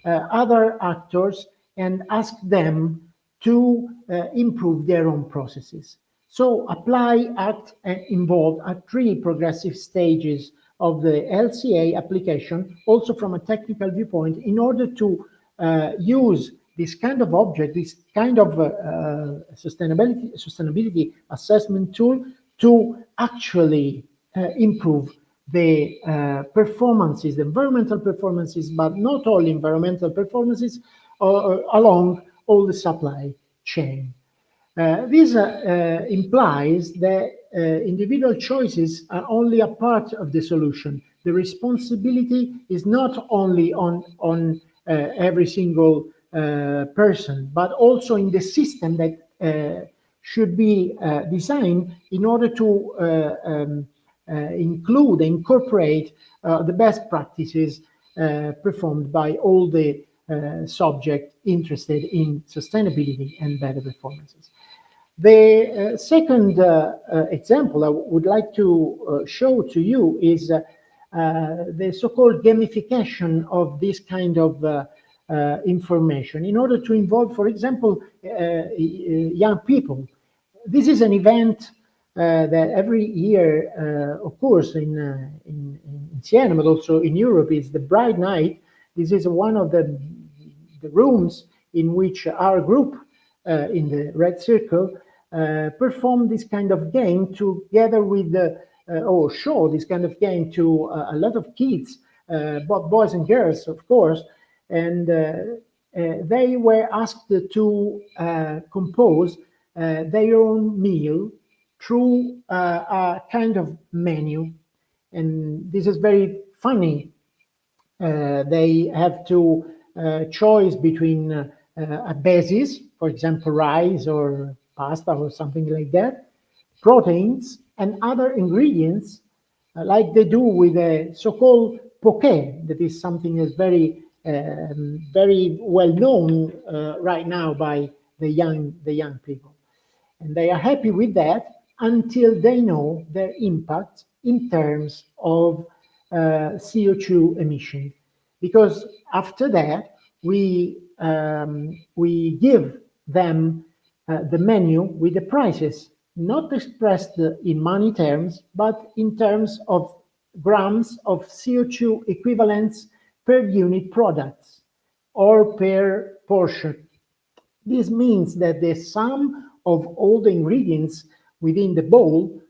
other actors and ask them to improve their own processes. So apply, act, and involve are 3 progressive stages of the LCA application, also from a technical viewpoint, in order to use this kind of object, this kind of sustainability assessment tool to actually improve the performances, the environmental performances, but not all environmental performances along all the supply chain. This implies that individual choices are only a part of the solution. The responsibility is not only on every single person, but also in the system that should be designed in order to incorporate the best practices performed by all the subjects interested in sustainability and better performances. The second example I would like to show to you is the so-called gamification of this kind of information in order to involve, for example, young people. This is an event that every year occurs in Siena, but also in Europe. Is the Bright Night. This is one of the rooms in which our group in the Red Circle perform this kind of game together with or show this kind of game to a lot of kids, both boys and girls, of course, and they were asked to compose their own meal through a kind of menu, and this is very funny. They have to choose between a basis, for example, rice or pasta or something like that, proteins and other ingredients, like they do with a so-called poké. That is something that's very well known right now by the young people, and they are happy with that until they know their impact in terms of CO2 emission. Because after that, we give them the menu with the prices, not expressed in money terms, but in terms of grams of CO2 equivalents per unit products or per portion. This means that the sum of all the ingredients within the bowl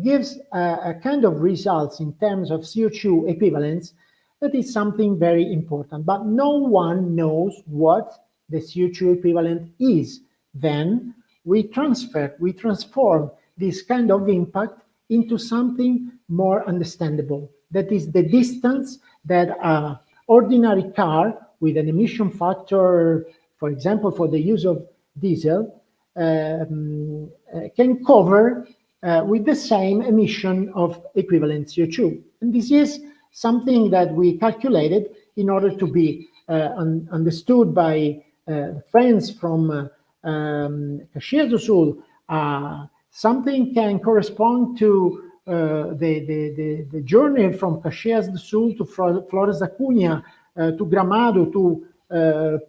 gives a kind of results in terms of CO2 equivalents. That is something very important, but no one knows what the CO2 equivalent is. Then we transform this kind of impact into something more understandable. That is the distance that an ordinary car with an emission factor, for example, for the use of diesel, can cover with the same emission of equivalent CO2. And this is something that we calculated in order to be understood by friends from Caxias do Sul. Something can correspond to the journey from Caxias do Sul to Flores da Cunha, to Gramado, to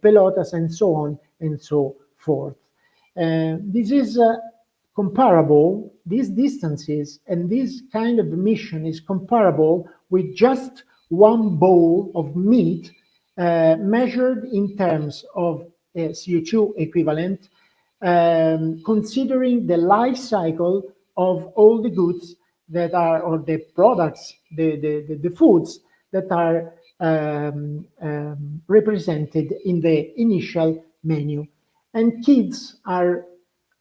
Pelotas, and so on and so forth. This is comparable, these distances and this kind of emission is comparable with just one bowl of meat measured in terms of CO2 equivalent, considering the life cycle of all the goods that are, or the products, the foods that are represented in the initial menu. And kids are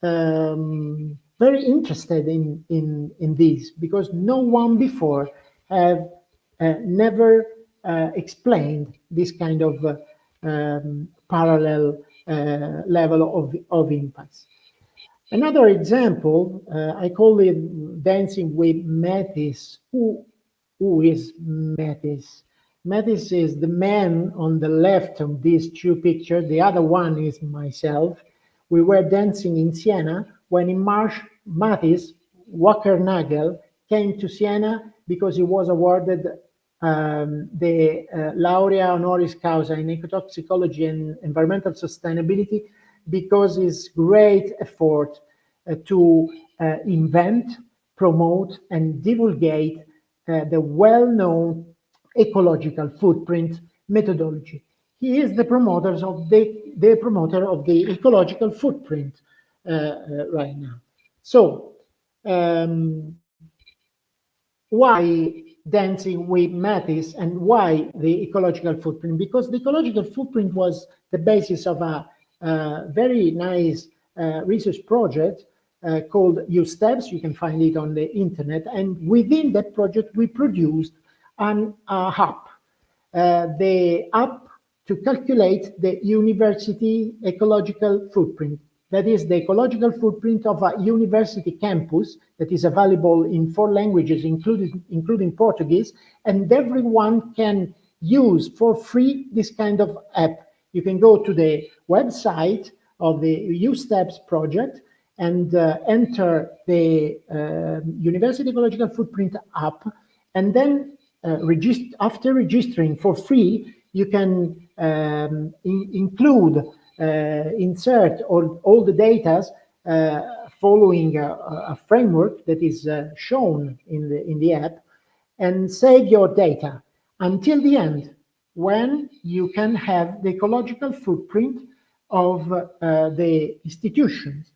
very interested in this, because no one before have never explained this kind of parallel level of impacts. Another example, I call it dancing with Matisse. Who is Matisse? Matisse is the man on the left of these two pictures. The other one is myself. We were dancing in Siena when in March, Matisse Wackernagel came to Siena because he was awarded the Laurea Honoris Causa in Ecotoxicology and Environmental Sustainability, because his great effort to invent, promote, and divulgate the well-known ecological footprint methodology. He is the promoter of the ecological footprint right now. So, why dancing with Matisse, and why the ecological footprint? Because the ecological footprint was the basis of a very nice research project called USTEPS. You can find it on the internet. And within that project, we produced an app. The app to calculate the university ecological footprint. That is the ecological footprint of a university campus that is available in 4 languages, including Portuguese, and everyone can use for free this kind of app. You can go to the website of the USTEPS project and enter the University Ecological Footprint app, and then after registering for free, you can insert all the data following a framework that is shown in the app, and save your data until the end, when you can have the ecological footprint of the institutions.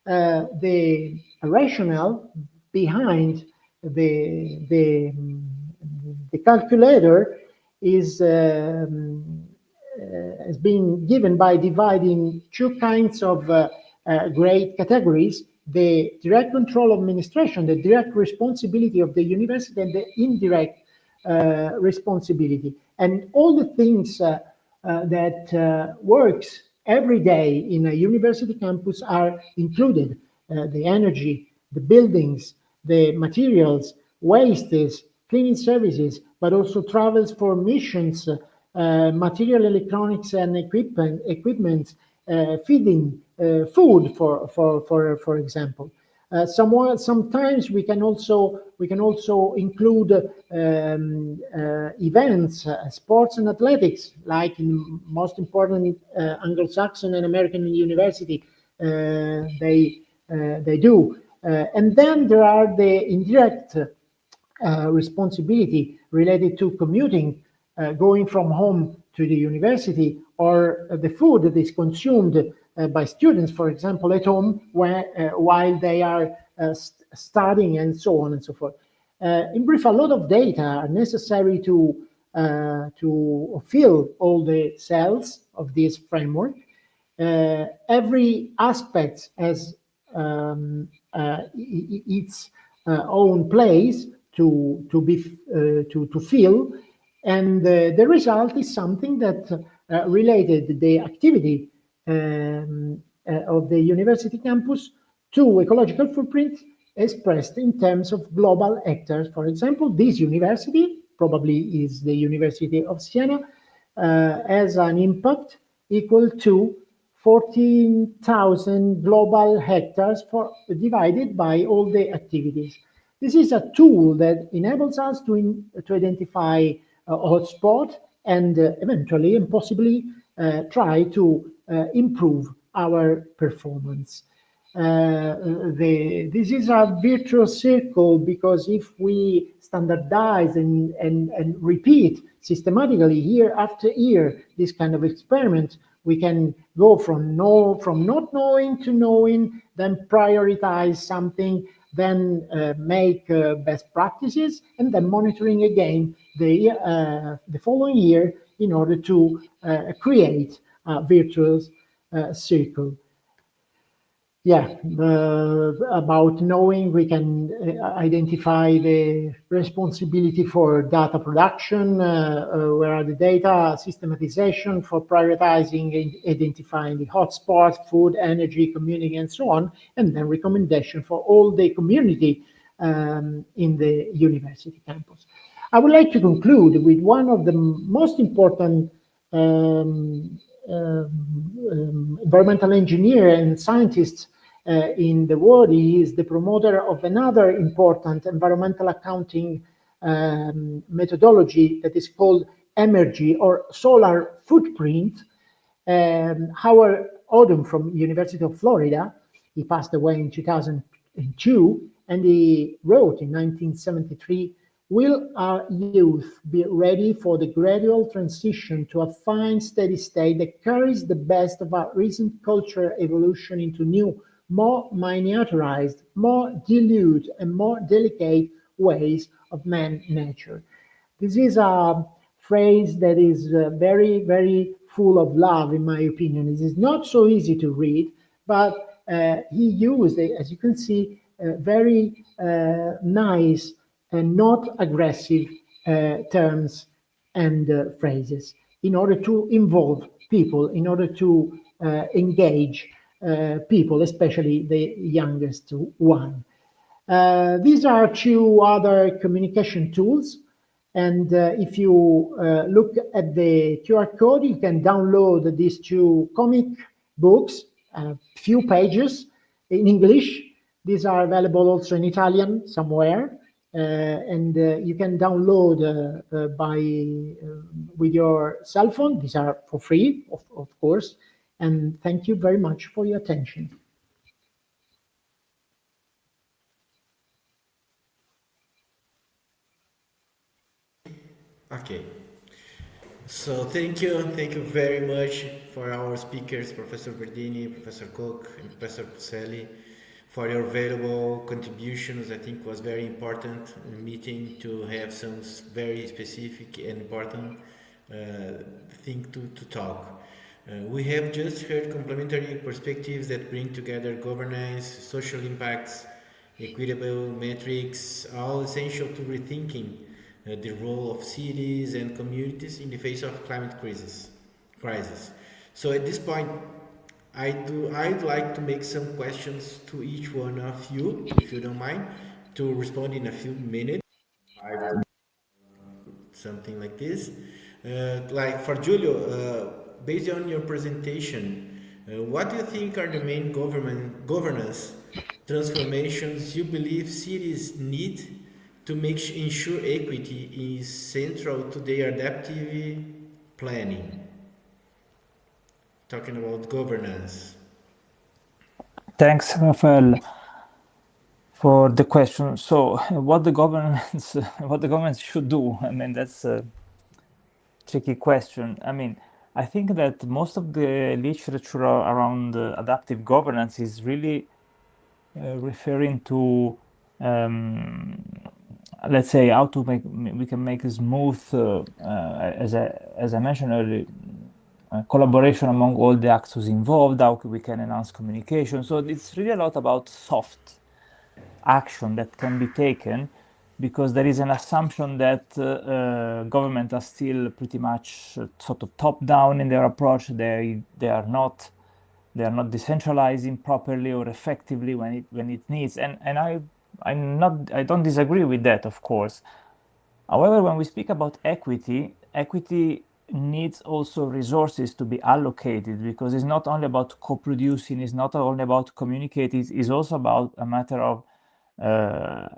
The rationale behind the calculator is has been given by dividing 2 kinds of great categories: the direct control administration, the direct responsibility of the university, and the indirect responsibility. And all the things that works every day in a university campus are included: the energy, the buildings, the materials, wastes, cleaning services, but also travels for missions, material, electronics, and equipment, feeding, food, for example. Sometimes we can also include events, sports and athletics, like in most important Anglo-Saxon and American university they do. And then there are the indirect responsibility related to commuting, going from home to the university, or the food that is consumed by students, for example, at home while they are studying, and so on and so forth. In brief, a lot of data are necessary to fill all the cells of this framework. Every aspect has its own place to fill, and the result is something that related the activity of the university campus to ecological footprint expressed in terms of global hectares. For example, this university, probably is the University of Siena, has an impact equal to 14,000 global hectares divided by all the activities. This is a tool that enables us to identify a hotspot and eventually and possibly try to improve our performance. This is a virtuous circle, because if we standardize and repeat systematically year after year this kind of experiment, we can go from not knowing to knowing, then prioritize something, then make best practices, and then monitoring again the following year in order to create a virtuous circle. Yeah, about knowing, we can identify the responsibility for data production, where are the data, systematization for prioritizing and identifying the hotspots, food, energy, community, and so on, and then recommendation for all the community in the university campus. I would like to conclude with one of the most important environmental engineer and scientists in the world. He is the promoter of another important environmental accounting methodology that is called EMERGY, or solar footprint. Howard Odum from University of Florida, he passed away in 2002, and he wrote in 1973, "Will our youth be ready for the gradual transition to a fine, steady state that carries the best of our recent cultural evolution into new, more miniaturized, more dilute, and more delicate ways of man-nature?" This is a phrase that is very, very full of love, in my opinion. It is not so easy to read, but he used, as you can see, very nice and not aggressive terms and phrases in order to involve people, in order to engage people, especially the youngest one. These are two other communication tools. And if you look at the QR code, you can download these two comic books, a few pages in English. These are available also in Italian somewhere. And you can download with your cell phone. These are for free, of course. And thank you very much for your attention. Okay. So thank you very much for our speakers, Professor Verdini, Professor Cook, and Professor Pucelli, for your valuable contributions. I think it was very important meeting to have some very specific and important thing to talk. We have just heard complementary perspectives that bring together governance, social impacts, equitable metrics, all essential to rethinking the role of cities and communities in the face of climate crisis. So at this point, I'd like to make some questions to each one of you, if you don't mind, to respond in a few minutes, something like this. Like for Giulio, based on your presentation, what do you think are the main governance transformations you believe cities need to ensure equity is central to their adaptive planning? Talking about governance. Thanks, Rafael, for the question. So, what the governments should do? I mean, that's a tricky question. I mean, I think that most of the literature around adaptive governance is really referring to, let's say, how to we can make a smooth, as I mentioned earlier, collaboration among all the actors involved, how we can enhance communication. So it's really a lot about soft action that can be taken, because there is an assumption that government are still pretty much sort of top down in their approach. They are not decentralizing properly or effectively when it needs. And I don't disagree with that, of course. However, when we speak about equity needs also resources to be allocated, because it's not only about co-producing, it's not only about communicating, it's also about a matter of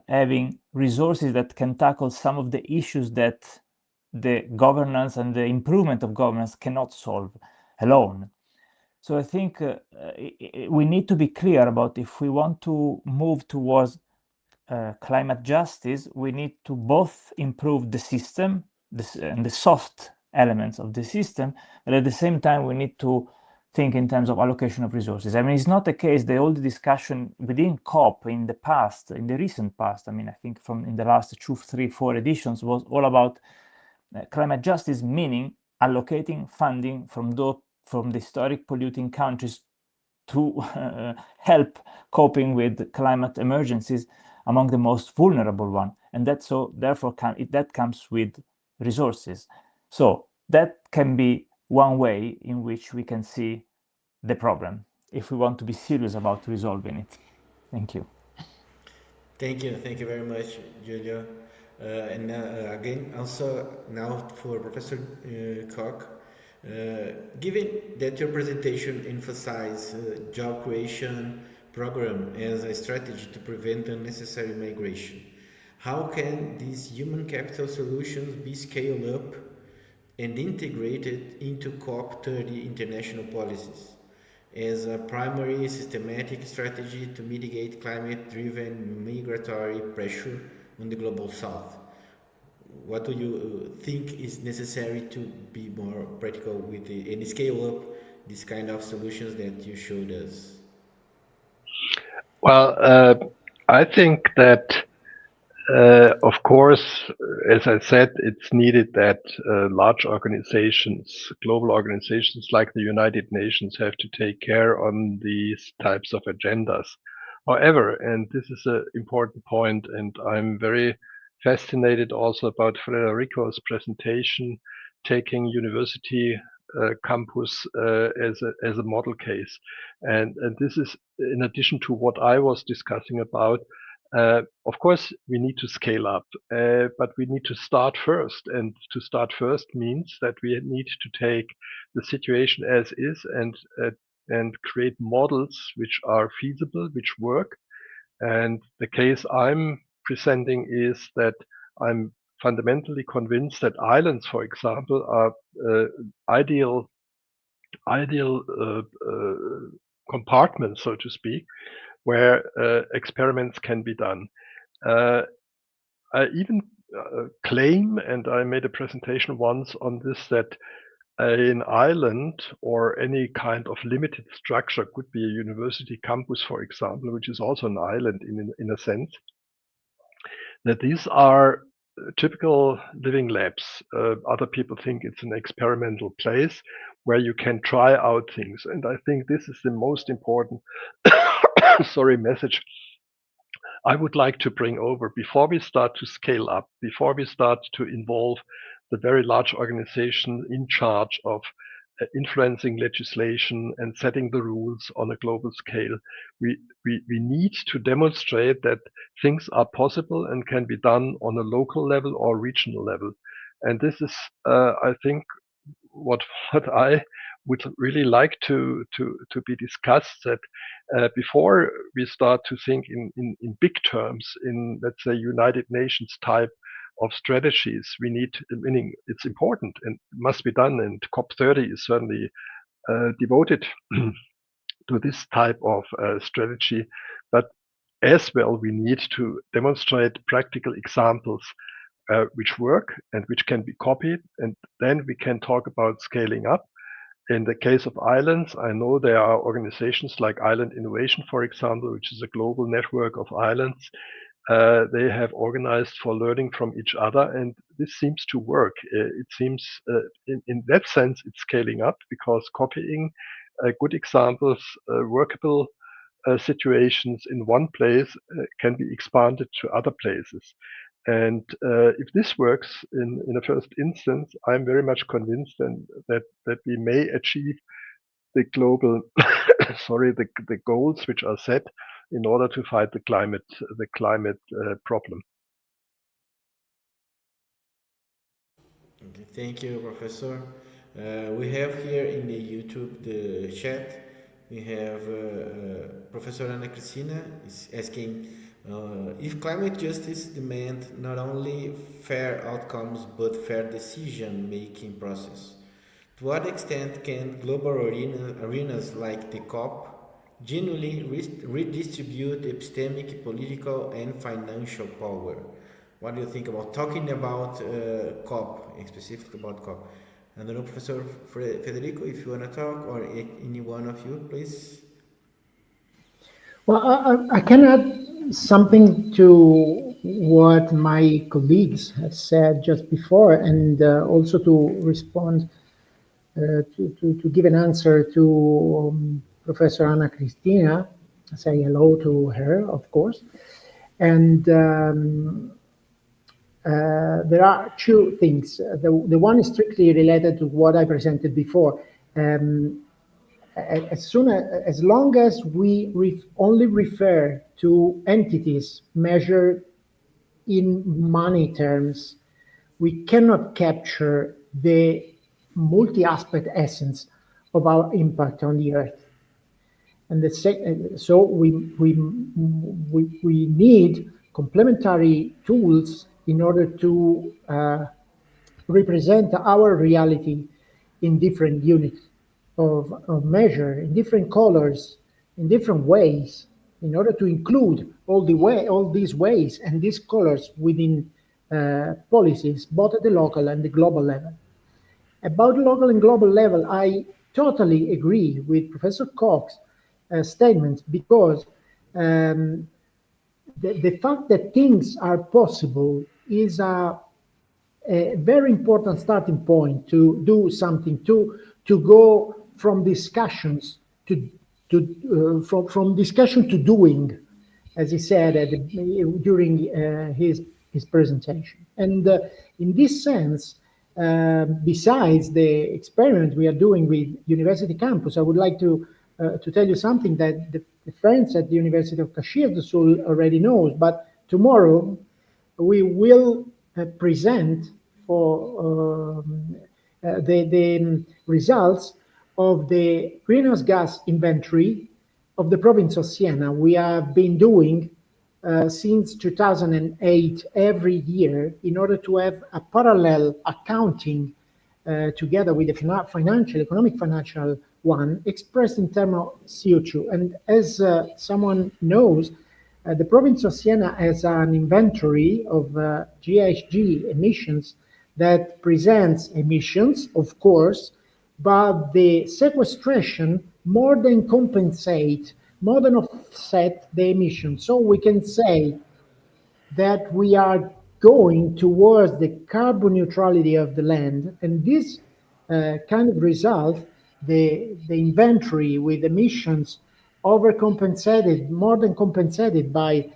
having resources that can tackle some of the issues that the governance and the improvement of governance cannot solve alone. So I think we need to be clear about, if we want to move towards climate justice, we need to both improve the system and the soft elements of the system, but at the same time we need to think in terms of allocation of resources. I mean, it's not the case that all the discussion within COP in the past, in the recent past, I mean, I think from in the last 2, 3, 4 editions was all about climate justice, meaning allocating funding from the historic polluting countries to help coping with climate emergencies among the most vulnerable one, and that so therefore that comes with resources. So that can be one way in which we can see the problem if we want to be serious about resolving it. Thank you. Thank you very much, Julia. And again, also now for Professor Koch, given that your presentation emphasized job creation program as a strategy to prevent unnecessary migration, how can these human capital solutions be scaled up and integrated into COP30 international policies as a primary systematic strategy to mitigate climate-driven migratory pressure on the global south? What do you think is necessary to be more practical with and scale up these kind of solutions that you showed us? Well, I think that, of course, as I said, it's needed that large organizations, global organizations like the United Nations, have to take care on these types of agendas. However, and this is an important point, and I'm very fascinated also about Frederico's presentation, taking university campus as a model case. And this is in addition to what I was discussing about. Of course, we need to scale up, but we need to start first. And to start first means that we need to take the situation as is and create models which are feasible, which work. And the case I'm presenting is that I'm fundamentally convinced that islands, for example, are ideal compartments, so to speak, where experiments can be done. I even claim, and I made a presentation once on this, that an island or any kind of limited structure could be a university campus, for example, which is also an island in a sense, that these are typical living labs. Other people think it's an experimental place where you can try out things. And I think this is the most important message I would like to bring over before we start to scale up, before we start to involve the very large organization in charge of influencing legislation and setting the rules on a global scale. We need to demonstrate that things are possible and can be done on a local level or regional level. And this is, I think, what I would really like to be discussed, that before we start to think in big terms, in, let's say, United Nations type of strategies, we need, meaning it's important and must be done, and COP30 is certainly devoted to this type of strategy. But as well, we need to demonstrate practical examples which work and which can be copied, and then we can talk about scaling up. In the case of islands, I know there are organizations like Island Innovation, for example, which is a global network of islands. They have organized for learning from each other, and this seems to work. It seems, in that sense, it's scaling up, because copying good examples, workable situations in one place can be expanded to other places. And if this works in a first instance, I'm very much convinced that we may achieve the global, the goals which are set in order to fight the climate problem. Okay, thank you, Professor. We have here in the YouTube the chat. We have Professor Ana Cristina is asking if climate justice demand not only fair outcomes but fair decision-making process. To what extent can global arenas like the COP genuinely redistribute epistemic, political, and financial power? What do you think about talking about COP, specifically about COP? I don't know, Professor Federico, if you want to talk, or any one of you, please. Well, I can add something to what my colleagues have said just before, and also to respond to give an answer to Professor Anna Cristina, say hello to her, of course. And there are two things. The one is strictly related to what I presented before. As long as we only refer to entities measured in money terms, we cannot capture the multi-aspect essence of our impact on the earth. And so we need complementary tools in order to represent our reality in different units of measure, in different colors, in different ways, in order to include all these ways and these colors within policies, both at the local and the global level. About the local and global level, I totally agree with Professor Koch's statement, because the fact that things are possible is a very important starting point to do something, to go from discussions from discussion to doing, as he said during his presentation. And in this sense, besides the experiment we are doing with University Campus, I would like to tell you something that the friends at the University of Caxias do Sul already knows. But tomorrow we will present for the results of the greenhouse gas inventory of the province of Siena. We have been doing since 2008 every year, in order to have a parallel accounting together with the economic financial one, expressed in terms of CO2. And as someone knows, the province of Siena has an inventory of GHG emissions that presents emissions, of course, but the sequestration more than offset the emissions. So we can say that we are going towards the carbon neutrality of the land, and this kind of result, the inventory with emissions overcompensated, more than compensated by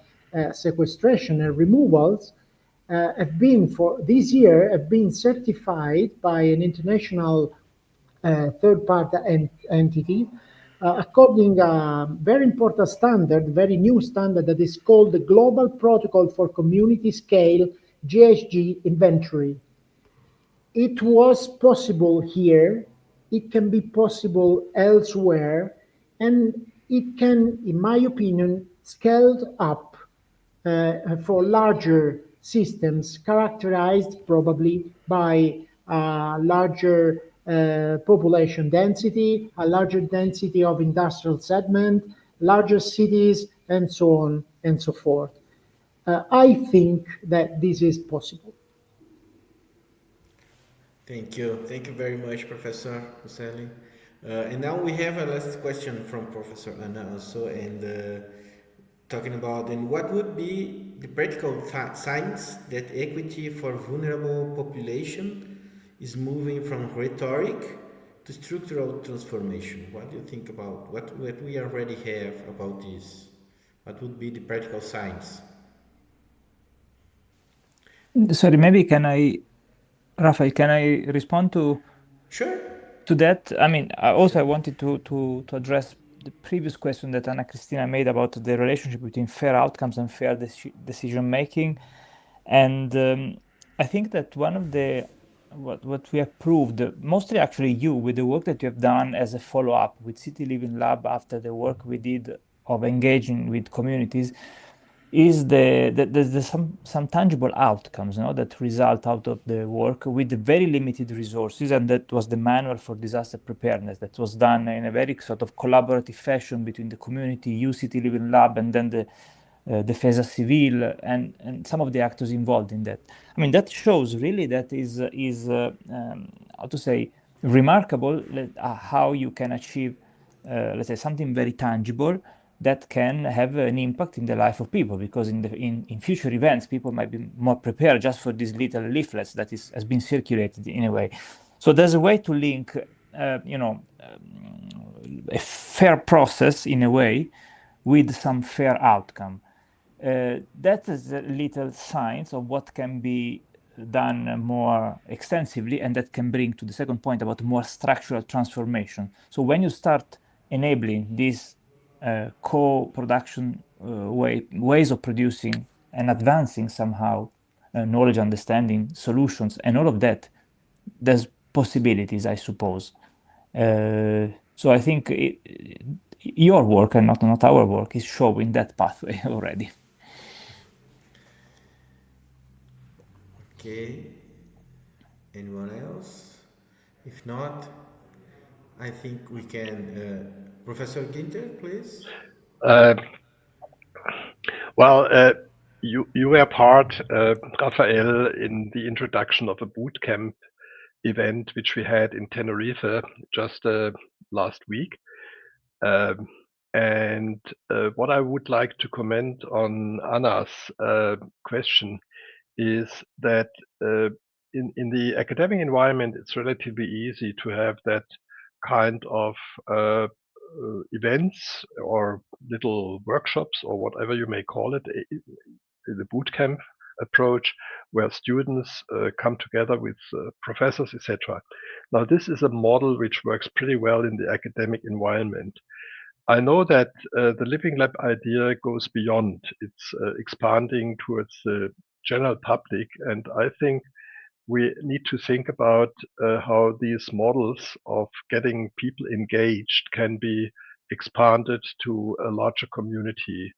sequestration and removals, have been for this year have been certified by an international third-party entity according a very important standard, very new standard, that is called the Global Protocol for Community Scale GHG Inventory. It was possible here, it can be possible elsewhere, and it can, in my opinion, scaled up for larger systems, characterized probably by larger population density, a larger density of industrial segment, larger cities, and so on and so forth. I think that this is possible. Thank you. Thank you very much, Professor Uccelli. And now we have a last question from Professor Anna also, and talking about, and what would be the practical signs that equity for vulnerable population is moving from rhetoric to structural transformation? What do you think about what we already have about this? What would be the practical signs? Sorry, maybe Rafael, can I respond to Sure. that? I mean, I wanted to address the previous question that Anna Cristina made about the relationship between fair outcomes and fair decision making. And I think that one of what we have proved, mostly actually you, with the work that you have done as a follow-up with City Living Lab after the work we did of engaging with communities, is there's some tangible outcomes, that result out of the work with very limited resources, and that was the manual for disaster preparedness that was done in a very sort of collaborative fashion between the community, City Living Lab, and then the Defesa Civil and some of the actors involved in that. I mean, that shows really that is how to say, remarkable how you can achieve, let's say, something very tangible that can have an impact in the life of people, because in future events, people might be more prepared just for these little leaflets that has been circulated in a way. So there's a way to link, a fair process in a way with some fair outcome. That is a little signs of what can be done more extensively, and that can bring to the second point about more structural transformation. So when you start enabling these co-production ways of producing and advancing somehow knowledge, understanding, solutions, and all of that, there's possibilities, I suppose. So I think your work and not our work is showing that pathway already. Okay. Anyone else? If not, I think we can. Professor Ginter, please. You were part, Raphael, in the introduction of a bootcamp event which we had in Tenerife just last week. And what I would like to comment on Anna's question is that in the academic environment, it's relatively easy to have that kind of events or little workshops or whatever you may call it, the bootcamp approach, where students come together with professors, etc. Now, this is a model which works pretty well in the academic environment. I know that the Living Lab idea goes beyond. It's expanding towards the general public, and I think we need to think about how these models of getting people engaged can be expanded to a larger community.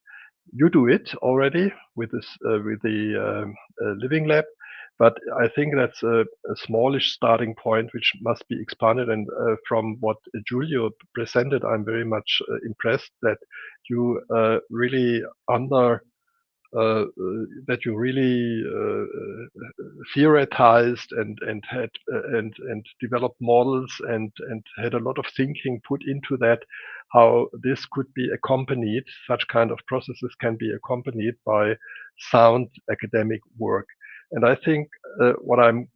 You do it already with this with the Living Lab, but I think that's a smallish starting point which must be expanded. And from what Giulio presented, I'm very much impressed that you really that you really theoretized and had and developed models and had a lot of thinking put into that, how this could be accompanied, such kind of processes can be accompanied by sound academic work. And I think what I'm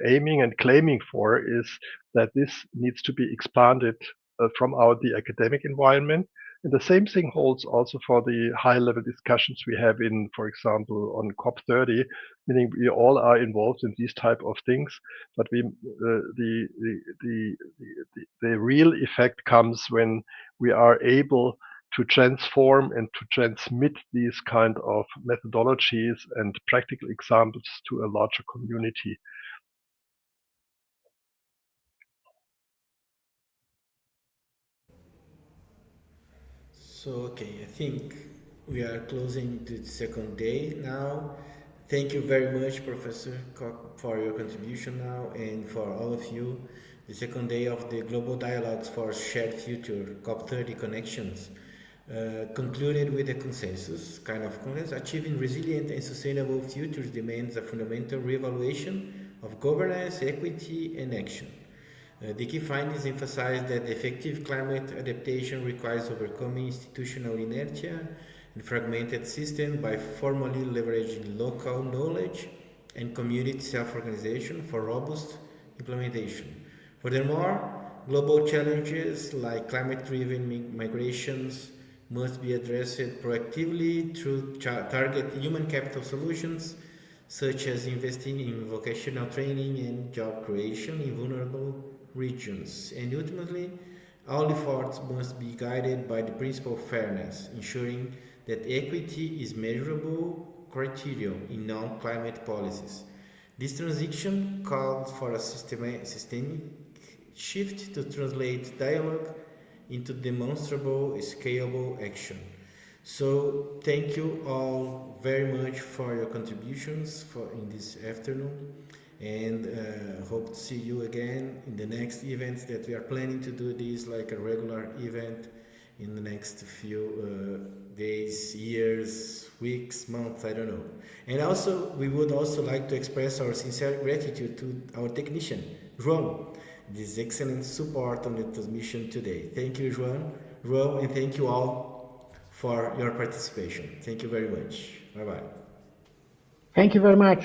aiming and claiming for is that this needs to be expanded from the academic environment. And the same thing holds also for the high-level discussions we have in, for example, on COP30, meaning we all are involved in these type of things, but the real effect comes when we are able to transform and to transmit these kind of methodologies and practical examples to a larger community. So, okay, I think we are closing the second day now. Thank you very much, Professor Koch, for your contribution now, and for all of you. The second day of the Global Dialogues for Shared Future, COP30 Connections, concluded with a consensus, achieving resilient and sustainable futures demands a fundamental reevaluation of governance, equity, and action. The key findings emphasize that effective climate adaptation requires overcoming institutional inertia and fragmented systems by formally leveraging local knowledge and community self-organization for robust implementation. Furthermore, global challenges like climate-driven migrations must be addressed proactively through target human capital solutions such as investing in vocational training and job creation in vulnerable regions. And ultimately, all efforts must be guided by the principle of fairness, ensuring that equity is measurable criterion in non-climate policies. This transition called for a systemic shift to translate dialogue into demonstrable, scalable action. So thank you all very much for your contributions in this afternoon, and hope to see you again in the next events that we are planning to do this like a regular event, in the next few days, years, weeks, months, I don't know. And also, we would also like to express our sincere gratitude to our technician, João, this excellent support on the transmission today. Thank you, João, and thank you all for your participation. Thank you very much. Bye-bye. Thank you very much.